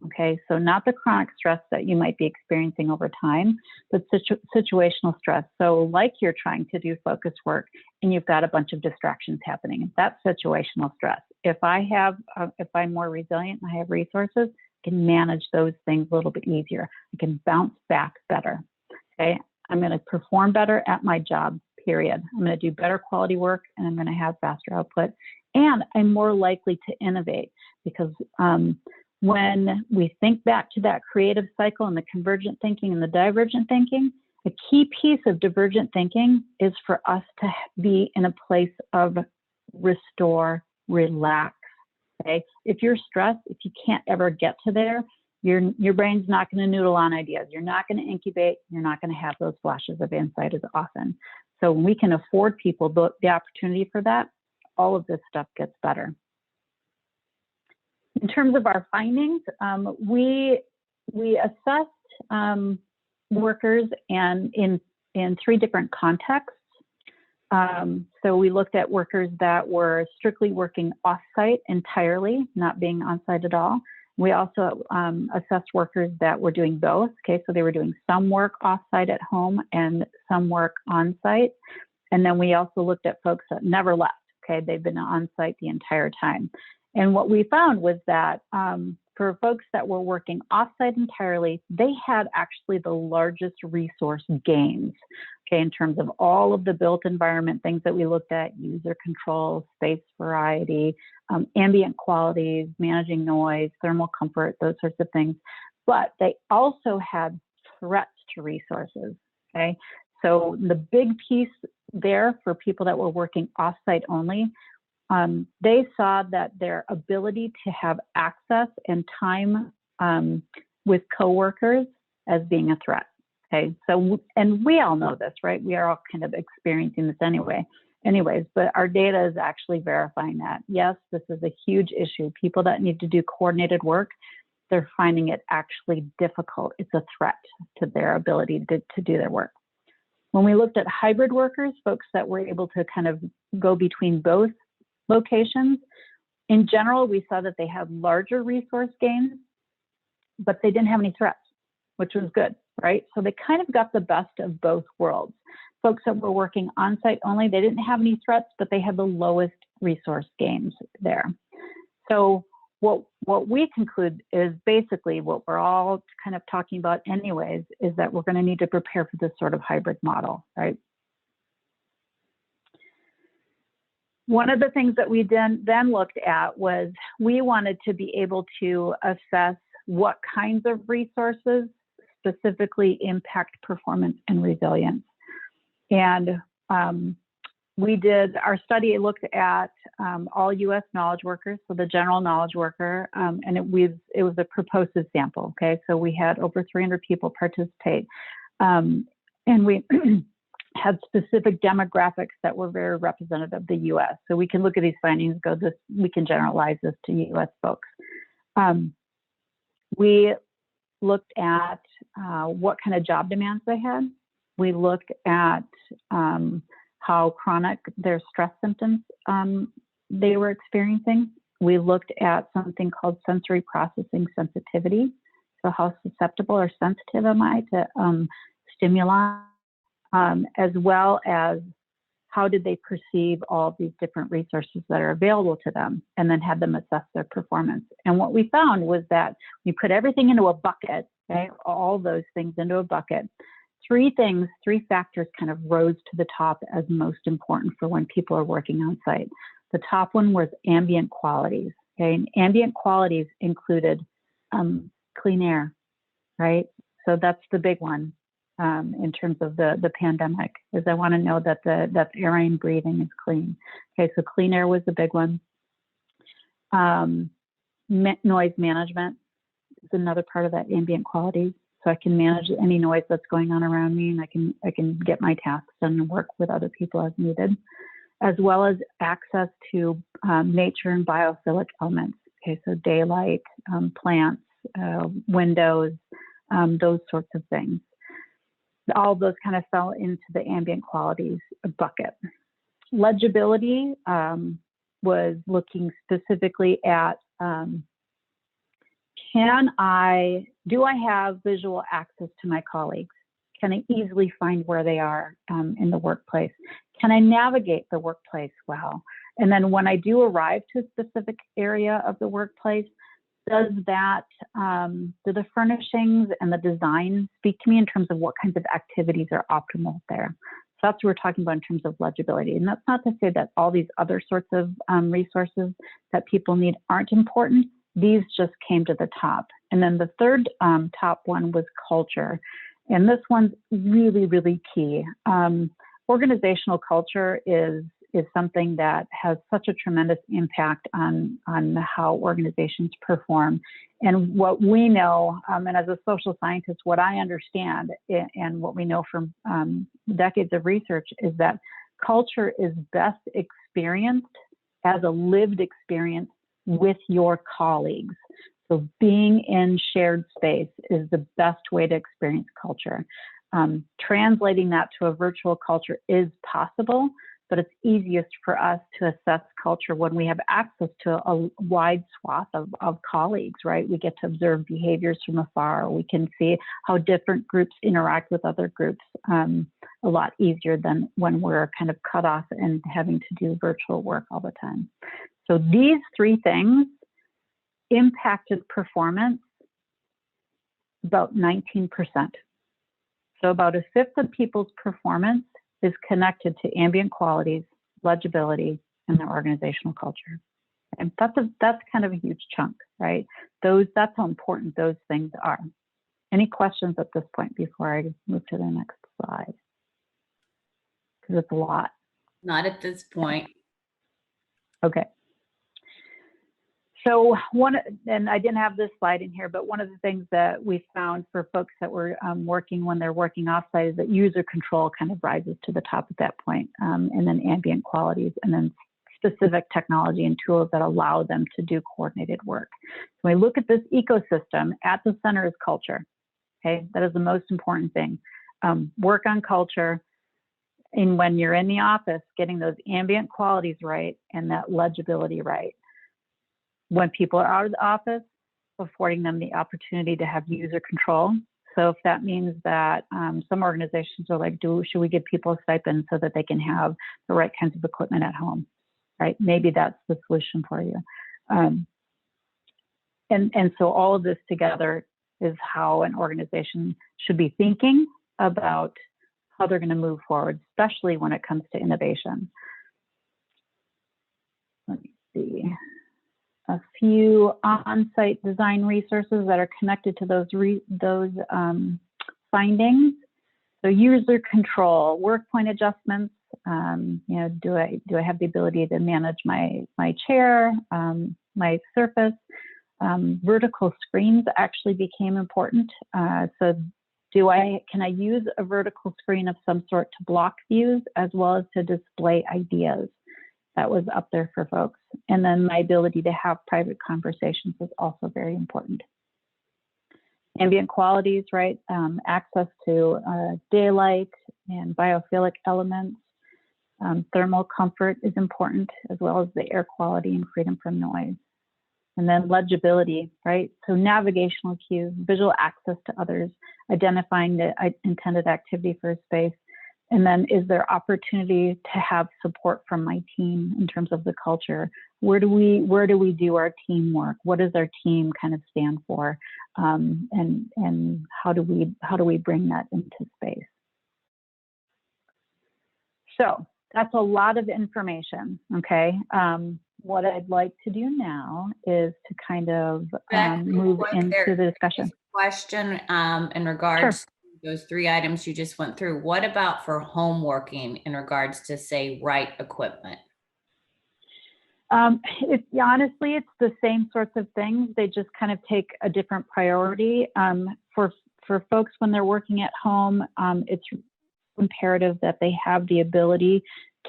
Okay, so not the chronic stress that you might be experiencing over time, but situational stress. So like you're trying to do focus work and you've got a bunch of distractions happening. That's situational stress. If I'm more resilient and I have resources, I can manage those things a little bit easier. I can bounce back better. Okay, I'm going to perform better at my job, period. I'm going to do better quality work, and I'm going to have faster output. And I'm more likely to innovate, because when we think back to that creative cycle and the convergent thinking and the divergent thinking, a key piece of divergent thinking is for us to be in a place of restore, relax. Okay? If you're stressed, if you can't ever get to there, your brain's not going to noodle on ideas. You're not going to incubate. You're not going to have those flashes of insight as often. So when we can afford people the opportunity for that, all of this stuff gets better. In terms of our findings, we assessed workers and in 3 different contexts. So we looked at workers that were strictly working off-site entirely, not being on-site at all. We also assessed workers that were doing both. Okay, so they were doing some work off-site at home and some work on-site. And then we also looked at folks that never left. Okay, they've been on-site the entire time. And what we found was that for folks that were working off-site entirely, they had actually the largest resource gains, okay, in terms of all of the built environment things that we looked at: user control, space variety, ambient qualities, managing noise, thermal comfort, those sorts of things. But they also had threats to resources, okay? So the big piece there for people that were working off-site only, they saw that their ability to have access and time with coworkers as being a threat. Okay, so, and we all know this, right? We are all kind of experiencing this anyways, but our data is actually verifying that. Yes, this is a huge issue. People that need to do coordinated work, they're finding it actually difficult. It's a threat to their ability to do their work. When we looked at hybrid workers, folks that were able to kind of go between both locations, in general, we saw that they had larger resource gains, but they didn't have any threats, which was good, right? So they kind of got the best of both worlds. Folks that were working on-site only, they didn't have any threats, but they had the lowest resource gains there. So what we conclude is basically what we're all kind of talking about anyways, is that we're going to need to prepare for this sort of hybrid model, right? One of the things that we then looked at was we wanted to be able to assess what kinds of resources specifically impact performance and resilience. And we did, our study looked at all U.S. knowledge workers, so the general knowledge worker, and it was a purposive sample, okay? So we had over 300 people participate, and we had specific demographics that were very representative of the U.S. So we can look at these findings, we can generalize this to U.S. folks. We looked at what kind of job demands they had. We looked at how chronic their stress symptoms they were experiencing. We looked at something called sensory processing sensitivity. So how susceptible or sensitive am I to stimuli, as well as how did they perceive all of these different resources that are available to them, and then had them assess their performance. And what we found was that we put everything into a bucket, okay, all those things into a bucket. Three factors kind of rose to the top as most important for when people are working on site. The top one was ambient qualities, okay? And ambient qualities included clean air, right? So that's the big one in terms of the pandemic, is I want to know that the air I'm breathing is clean. Okay, so clean air was the big one. Noise management is another part of that ambient qualities. So I can manage any noise that's going on around me, and I can get my tasks done and work with other people as needed, as well as access to nature and biophilic elements. Okay, so daylight, plants, windows, those sorts of things. All those kind of fell into the ambient qualities bucket. Legibility was looking specifically at do I have visual access to my colleagues? Can I easily find where they are in the workplace? Can I navigate the workplace well? And then when I do arrive to a specific area of the workplace, do the furnishings and the design speak to me in terms of what kinds of activities are optimal there? So that's what we're talking about in terms of legibility. And that's not to say that all these other sorts of resources that people need aren't important. These just came to the top. And then the third top one was culture. And this one's really, really key. Organizational culture is something that has such a tremendous impact on how organizations perform. And what we know, and as a social scientist, what I understand and what we know from decades of research is that culture is best experienced as a lived experience with your colleagues. So being in shared space is the best way to experience culture. Translating that to a virtual culture is possible, but it's easiest for us to assess culture when we have access to a wide swath of colleagues, right? We get to observe behaviors from afar. We can see how different groups interact with other groups a lot easier than when we're kind of cut off and having to do virtual work all the time. So these three things impacted performance about 19%. So about a fifth of people's performance is connected to ambient qualities, legibility, and their organizational culture. And that's kind of a huge chunk, right? That's how important those things are. Any questions at this point before I move to the next slide? Because it's a lot. Not at this point. Okay. So and I didn't have this slide in here, but one of the things that we found for folks that were working when they're working offsite is that user control kind of rises to the top at that point, and then ambient qualities, and then specific technology and tools that allow them to do coordinated work. So when we look at this ecosystem, at the center is culture. Okay, that is the most important thing. Work on culture, and when you're in the office, getting those ambient qualities right and that legibility right. When people are out of the office, affording them the opportunity to have user control. So if that means that some organizations are like, should we give people a stipend so that they can have the right kinds of equipment at home, right? Maybe that's the solution for you. And so all of this together is how an organization should be thinking about how they're going to move forward, especially when it comes to innovation. Let me see. A few on-site design resources that are connected to those findings. So user control, work point adjustments. Do I have the ability to manage my chair, my surface? Vertical screens actually became important. So can I use a vertical screen of some sort to block views as well as to display ideas? That was up there for folks. And then my ability to have private conversations is also very important. Ambient qualities, right? Access to daylight and biophilic elements. Thermal comfort is important, as well as the air quality and freedom from noise. And then legibility, right? So navigational cues, visual access to others, identifying the intended activity for a space. And then is there opportunity to have support from my team in terms of the culture? Where do we do our teamwork? What does our team kind of stand for? And how do we bring that into space? So that's a lot of information, okay? What I'd like to do now is to kind of move into the discussion. Question in regards to those three items you just went through. What about for home working in regards to, say, right equipment? Honestly, it's the same sorts of things. They just kind of take a different priority. For folks when they're working at home, it's imperative that they have the ability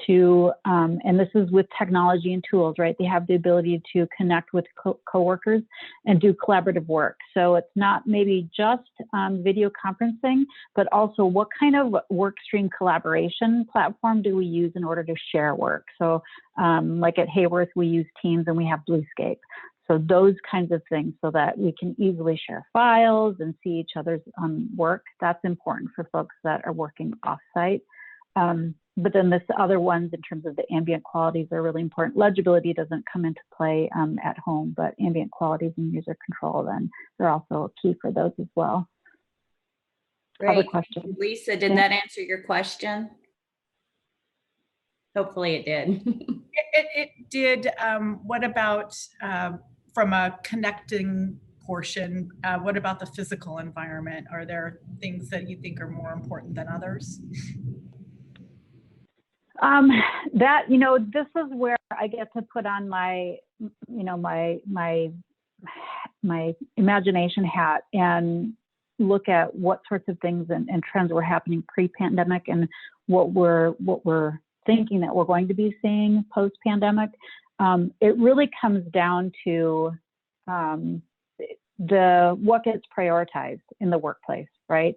to, and this is with technology and tools, right? They have the ability to connect with coworkers and do collaborative work. So it's not maybe just video conferencing, but also what kind of work stream collaboration platform do we use in order to share work? So like at Hayworth, we use Teams and we have Bluescape. So those kinds of things so that we can easily share files and see each other's work. That's important for folks that are working offsite. But then this other ones in terms of the ambient qualities are really important. Legibility doesn't come into play at home, but ambient qualities and user control, then they're also key for those as well. Other Great. questions? Lisa, did that answer your question? Hopefully it did. It did. What about from a connecting portion? What about the physical environment? Are there things that you think are more important than others? That, this is where I get to put on my, my imagination hat and look at what sorts of things and trends were happening pre-pandemic and what we're thinking that we're going to be seeing post-pandemic. It really comes down to what gets prioritized in the workplace, right?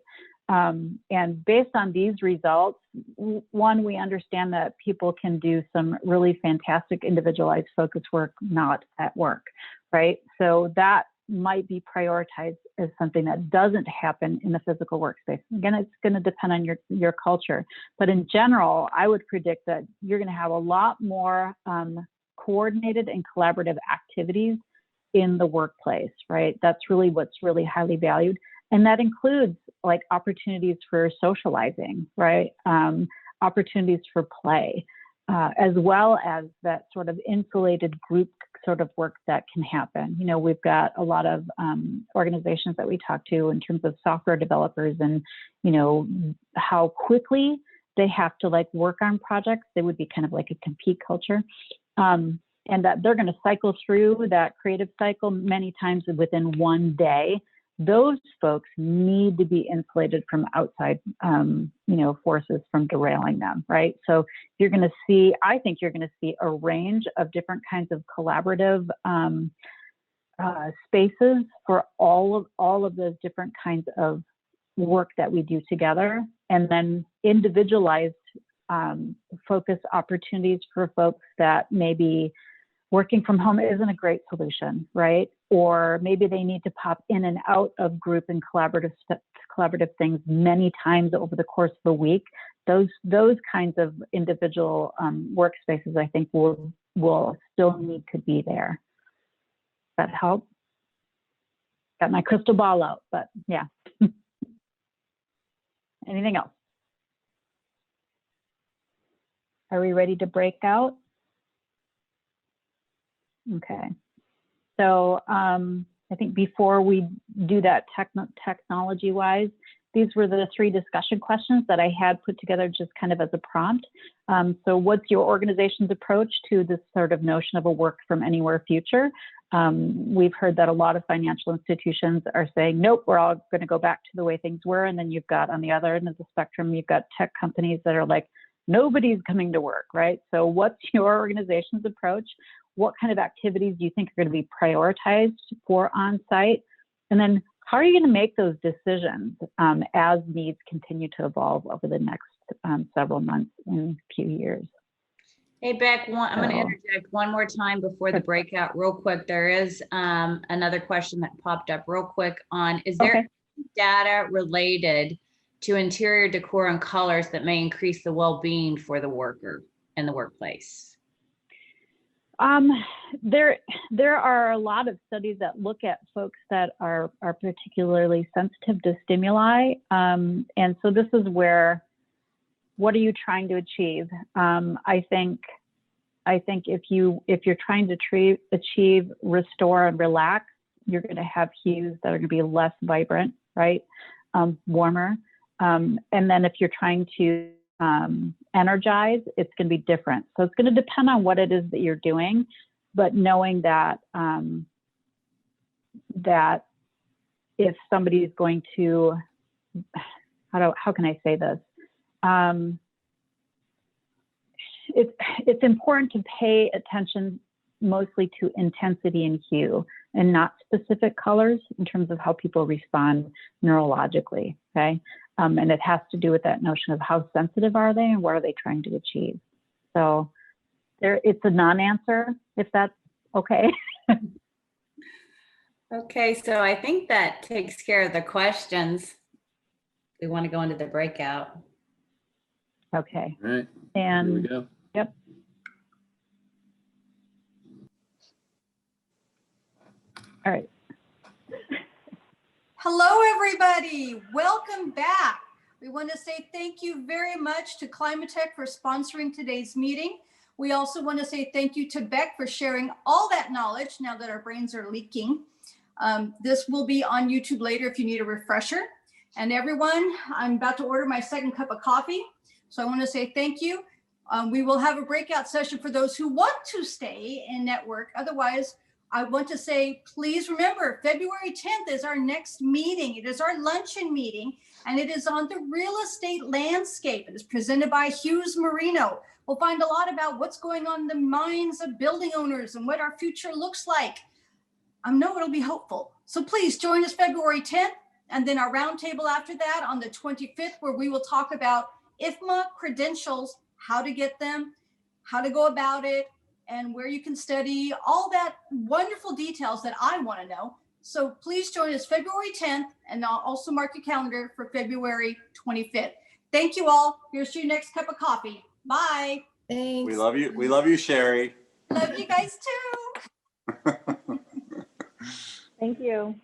And based on these results, one, we understand that people can do some really fantastic individualized focus work not at work, right? So that might be prioritized as something that doesn't happen in the physical workspace. Again, it's going to depend on your culture. But in general, I would predict that you're going to have a lot more coordinated and collaborative activities in the workplace, right? That's really what's really highly valued. And that includes like opportunities for socializing, right? Opportunities for play, as well as that sort of insulated group sort of work that can happen. We've got a lot of organizations that we talk to in terms of software developers and, how quickly they have to like work on projects. They would be kind of like a compete culture. And that they're going to cycle through that creative cycle many times within one day. Those folks need to be insulated from outside, forces from derailing them, right? So you're going to see, I think you're going to see a range of different kinds of collaborative spaces for all of those different kinds of work that we do together, and then individualized focus opportunities for folks that maybe working from home isn't a great solution, right? Or maybe they need to pop in and out of group and collaborative things many times over the course of a week. Those kinds of individual workspaces, I think, will still need to be there. That help? Got my crystal ball out, but yeah. Anything else? Are we ready to break out? Okay. So I think before we do that technology-wise, these were the 3 discussion questions that I had put together just kind of as a prompt. So what's your organization's approach to this sort of notion of a work from anywhere future? We've heard that a lot of financial institutions are saying, nope, we're all going to go back to the way things were. And then you've got on the other end of the spectrum, you've got tech companies that are like, nobody's coming to work, right? So what's your organization's approach? What kind of activities do you think are going to be prioritized for on-site? And then how are you going to make those decisions as needs continue to evolve over the next several months and few years? Hey, Beck, I'm going to interject one more time before the breakout real quick. There is another question that popped up real quick on, is there data related to interior decor and colors that may increase the well-being for the worker in the workplace? There are a lot of studies that look at folks that are particularly sensitive to stimuli. And so this is where, what are you trying to achieve? I think if you're trying to achieve restore and relax, you're going to have hues that are going to be less vibrant, right? Warmer. And then if you're trying to energize, it's going to be different. So it's going to depend on what it is that you're doing, but knowing that that if somebody is going to, how can I say this? It's important to pay attention mostly to intensity and hue and not specific colors in terms of how people respond neurologically, okay? And it has to do with that notion of how sensitive are they and what are they trying to achieve. So it's a non-answer, if that's okay. Okay, so I think that takes care of the questions. We want to go into the breakout. Okay. All right, here we And go. yep. All right. Hello, everybody. Welcome back. We want to say thank you very much to Climatech for sponsoring today's meeting. We also want to say thank you to Beck for sharing all that knowledge now that our brains are leaking. This will be on YouTube later if you need a refresher. And everyone, I'm about to order my second cup of coffee. So I want to say thank you. We will have a breakout session for those who want to stay and network. Otherwise, I want to say, please remember, February 10th is our next meeting. It is our luncheon meeting, and it is on the real estate landscape. It is presented by Hughes Marino. We'll find a lot about what's going on in the minds of building owners and what our future looks like. I know it'll be hopeful. So please join us February 10th, and then our roundtable after that on the 25th, where we will talk about IFMA credentials, how to get them, how to go about it, and where you can study, all that wonderful details that I want to know. So please join us February 10th, and I'll also mark your calendar for February 25th. Thank you all. Here's your next cup of coffee. Bye. Thanks. We love you. We love you, Sherry. Love you guys too. Thank you.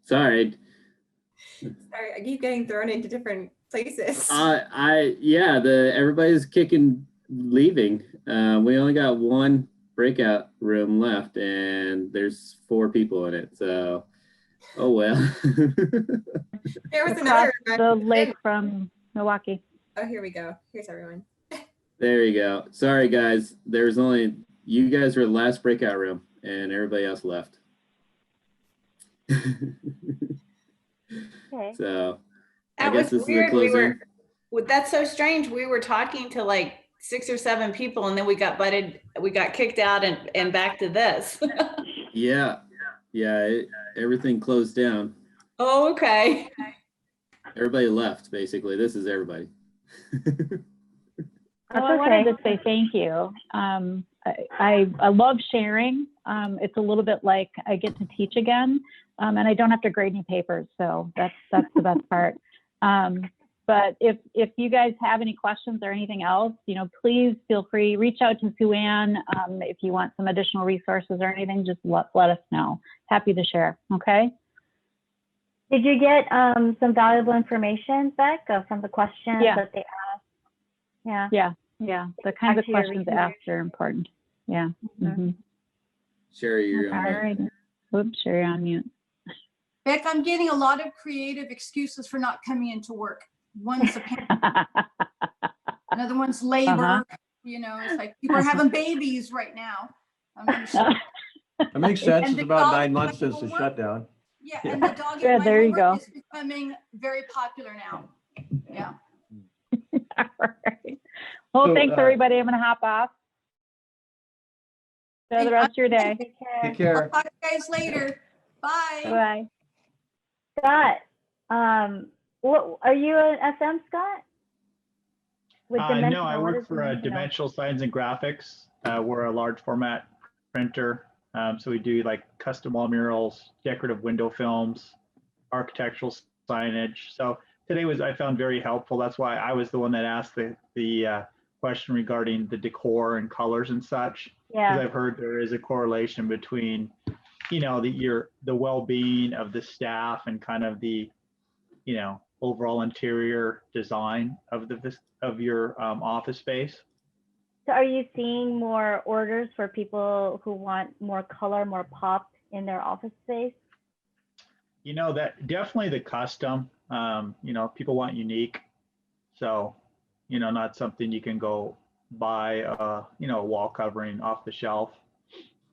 Sorry. Sorry, I keep getting thrown into different places. Everybody's leaving. We only got one breakout room left, and there's 4 people in it. So, oh well. There was Across another. the lake from Milwaukee. Oh, here we go. Here's everyone. There you go. Sorry, guys. There's only you guys were the last breakout room, and everybody else left. Okay. So That I guess was this weird. is the closing. That's so strange. We were talking to like 6 or 7 people, and then we got kicked out and back to this. Yeah. Everything closed down. Oh, okay. Everybody left, basically. This is everybody. Well, I wanted to say thank you. I love sharing. It's a little bit like I get to teach again, and I don't have to grade any papers, so that's the best part. But if you guys have any questions or anything else, please feel free, reach out to Suanne. If you want some additional resources or anything, just let us know. Happy to share, okay? Did you get some valuable information, Beck, from the questions that they asked? Yeah. The kinds of questions asked are important. Yeah. Mm-hmm. Sherry, you're on mute. All right. Oops, Sherry on mute. Beck, I'm getting a lot of creative excuses for not coming into work. One's a pandemic, another one's labor. It's like people are having babies right now. That makes sense. It's about 9 months since the shutdown. Yeah, and the dog Yeah, there you go. is becoming very popular now. Yeah. All right. Well, So, thanks everybody. I'm gonna hop off. Enjoy the rest of your day. Take care. I'll talk to you guys later. Bye. Bye. Scott, what are you an SM, Scott? With No, Dimensional, I what work is for Dimensional Signs and Graphics. We're a large format printer. So we do like custom wall murals, decorative window films, architectural signage. So today I found very helpful. That's why I was the one that asked the question regarding the decor and colors and such. Because I've heard there is a correlation between, the well-being of the staff and kind of the, overall interior design of your office space. So are you seeing more orders for people who want more color, more pop in their office space? That definitely the custom, people want unique. So, not something you can go buy, a wall covering off the shelf,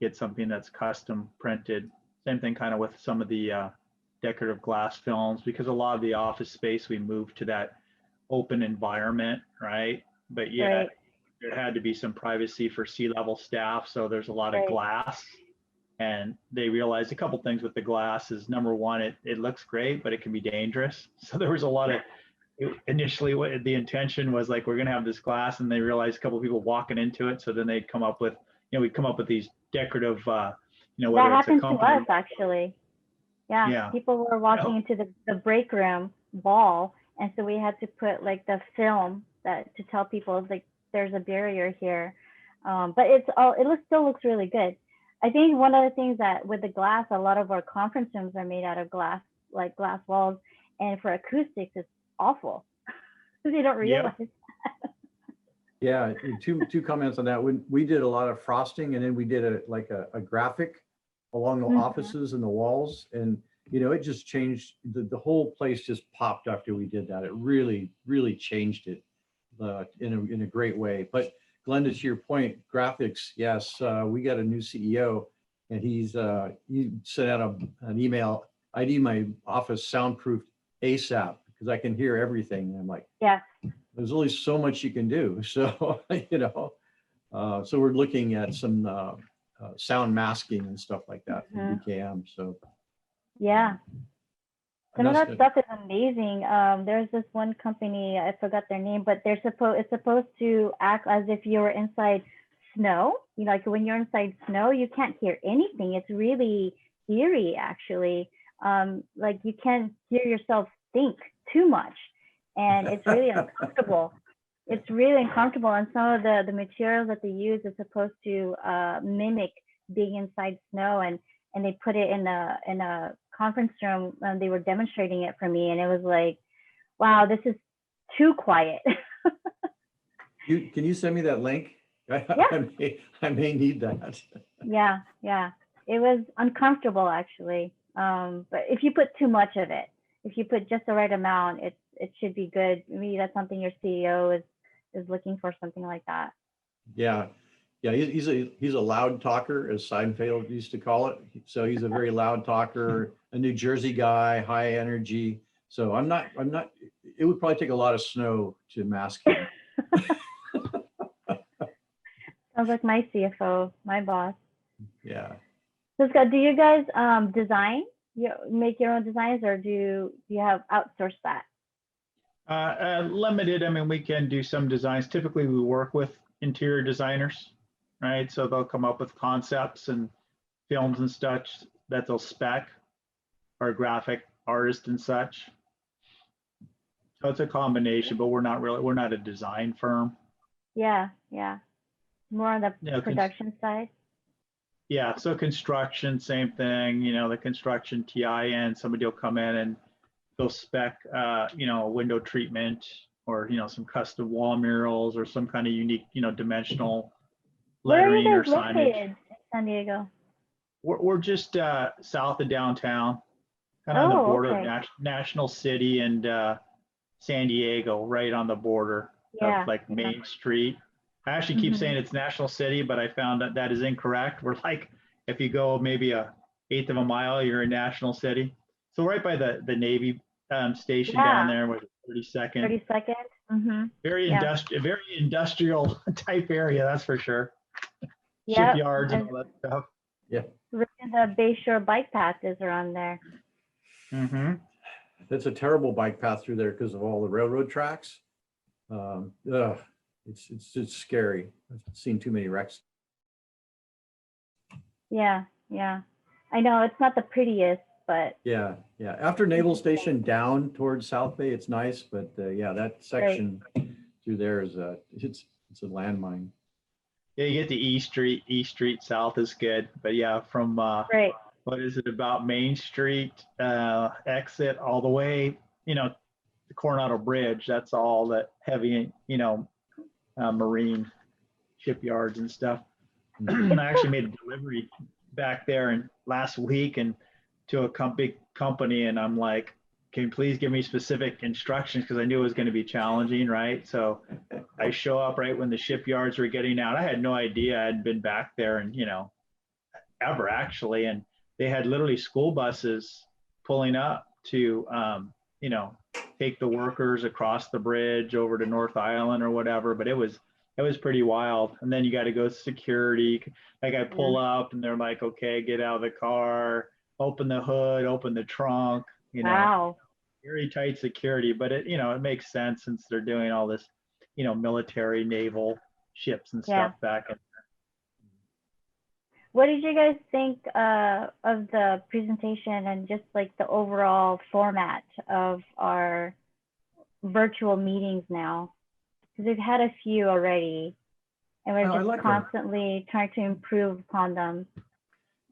get something that's custom printed. Same thing kind of with some of the decorative glass films, because a lot of the office space, we moved to that open environment, right? But yet there had to be some privacy for C-level staff. So there's a lot of glass, and they realized a couple things with the glass is, number one, it looks great, but it can be dangerous. So there was a lot of, initially what the intention was like, we're going to have this glass, and they realized a couple of people walking into it. So then they'd come up with, we'd come up with these decorative, whether that it's a happened company. to us actually. Yeah. People were walking into the break room wall, and so we had to put like the film to tell people like there's a barrier here. But it still looks really good. I think one of the things that with the glass, a lot of our conference rooms are made out of glass, like glass walls, and for acoustics, it's awful. They don't realize. Yeah, two comments on that. When we did a lot of frosting, and then we did a graphic along the offices and the walls, and it just changed the whole place. Just popped after we did that. It really changed it in a great way. But Glenda, to your point, graphics, yes, we got a new CEO, and he sent out an email. I need my office soundproofed ASAP because I can hear everything. And I'm like, there's only so much you can do. So so we're looking at some sound masking and stuff like that from DKM. So some of that stuff is amazing. There's this one company, I forgot their name, but it's supposed to act as if you were inside snow. Like when you're inside snow, you can't hear anything. It's really eerie, actually. Like you can't hear yourself think too much, and it's really uncomfortable. It's really uncomfortable, and some of the materials that they use is supposed to mimic being inside snow, and they put it in a conference room and they were demonstrating it for me, and it was like, wow, this is too quiet. Can you send me that link? Yeah. I may need that. Yeah, it was uncomfortable actually. But if you put too much of it, if you put just the right amount, it should be good. Maybe that's something your CEO is looking for, something like that. Yeah. He's a loud talker, as Seinfeld used to call it. So he's a very loud talker, a New Jersey guy, high energy. So I'm not. It would probably take a lot of snow to mask him. Sounds like my CFO, my boss. Yeah. So Scott, do you guys design? You make your own designs, or do you have outsourced that? Limited. I mean, we can do some designs. Typically, we work with interior designers, right? So they'll come up with concepts and films and such that they'll spec, or graphic artist and such. So it's a combination, but we're not a design firm. Yeah. More on the production side. Yeah, so construction, same thing. The construction TI somebody will come in and they'll spec, window treatment, or some custom wall murals, or some kind of unique, dimensional lettering or signage. Where are you guys located in San Diego? We're just south of downtown, kind of on the border of National City and San Diego, right on the border of like Main Street. I actually keep saying it's National City, but I found that is incorrect. We're like, if you go maybe an eighth of a mile, you're in National City. So right by the Navy station down there with 32nd. 32nd. Mm-hmm. Very industrial type area, that's for sure. Shipyards and all that stuff. Yeah. The Bayshore bike path is around there. Mm-hmm. That's a terrible bike path through there because of all the railroad tracks. It's just scary. I've seen too many wrecks. Yeah. I know it's not the prettiest, but yeah. After Naval Station down towards South Bay, it's nice, but that section through there is it's a landmine. Yeah, you get to E Street South is good, but yeah, from what is it, about Main Street exit all the way, the Coronado Bridge. That's all that heavy, marine shipyards and stuff. And I actually made a delivery back there last week and to a company, and I'm like, can you please give me specific instructions, because I knew it was going to be challenging, right? So I show up right when the shipyards were getting out. I had no idea I'd been back there and ever actually, and they had literally school buses pulling up to take the workers across the bridge over to North Island or whatever. But it was pretty wild. And then you got to go security. Like I pull up and they're like, okay, get out of the car, open the hood, open the trunk. Wow. Very tight security, but it makes sense since they're doing all this, military, naval ships and stuff back in. What did you guys think of the presentation and just like the overall format of our virtual meetings now? Because we've had a few already, and we're just constantly trying to improve upon them.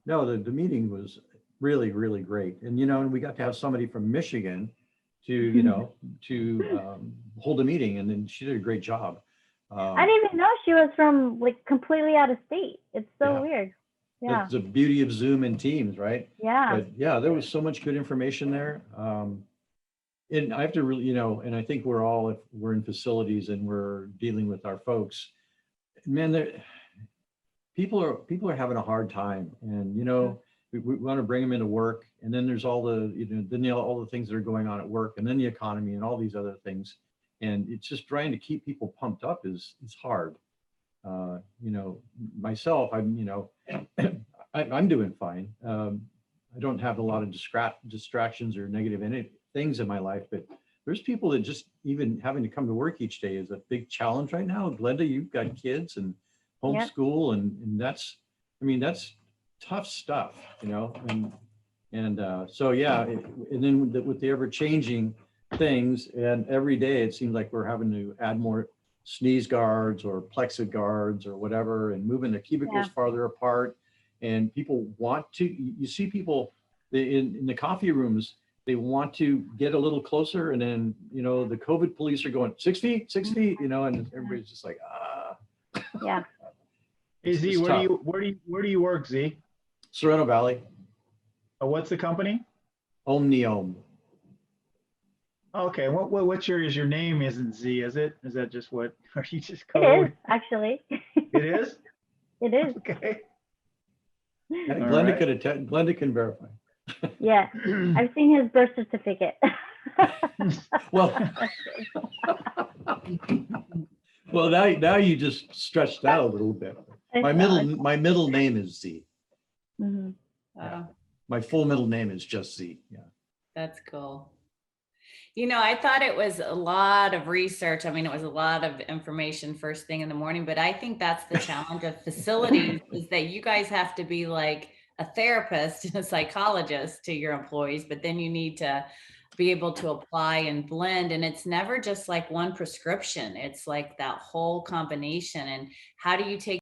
No, the meeting was really, really great. And, and we got to have somebody from Michigan to, hold a meeting, and then she did a great job. I didn't even know she was from like completely out of state. It's so weird. Yeah. That's the beauty of Zoom and Teams, right? Yeah. But there was so much good information there. And I have to really, and I think we're in facilities and we're dealing with our folks, man, people are having a hard time, and, we want to bring them into work, and then there's all the, all the things that are going on at work, and then the economy and all these other things. And it's just trying to keep people pumped up is hard. Myself, I'm doing fine. I don't have a lot of distractions or negative things in my life, but there's people that just even having to come to work each day is a big challenge right now. Glenda, you've got kids and homeschool, and that's tough stuff, and then with the ever changing things, and every day it seems like we're having to add more sneeze guards or plexi guards or whatever, and moving the cubicles farther apart. And people you see people in the coffee rooms, they want to get a little closer, and then, you know, the COVID police are going 6 feet, 6 feet, you know, and everybody's just like, ah. Yeah. Hey, Z, It's where tough. do you work, Z? Sorrento Valley, Oh, what's the company? Omniome. Okay, what's your name isn't Z, is it? Is that just what, are you just It is, code? actually. It is? It is. Okay. Yeah, All Glenda right. could attend, Glenda can verify. Yeah. I've seen his birth certificate. Well, well, now you just stretched out a little bit. My middle name is Z. Mhm. Yeah. My full middle name is just Z. Yeah. That's cool. You know, I thought it was a lot of research. I mean, it was a lot of information first thing in the morning, but I think that's the challenge of facilities is that you guys have to be like a therapist and a psychologist to your employees, but then you need to be able to apply and blend. And it's never just like one prescription. It's like that whole combination. And how do you take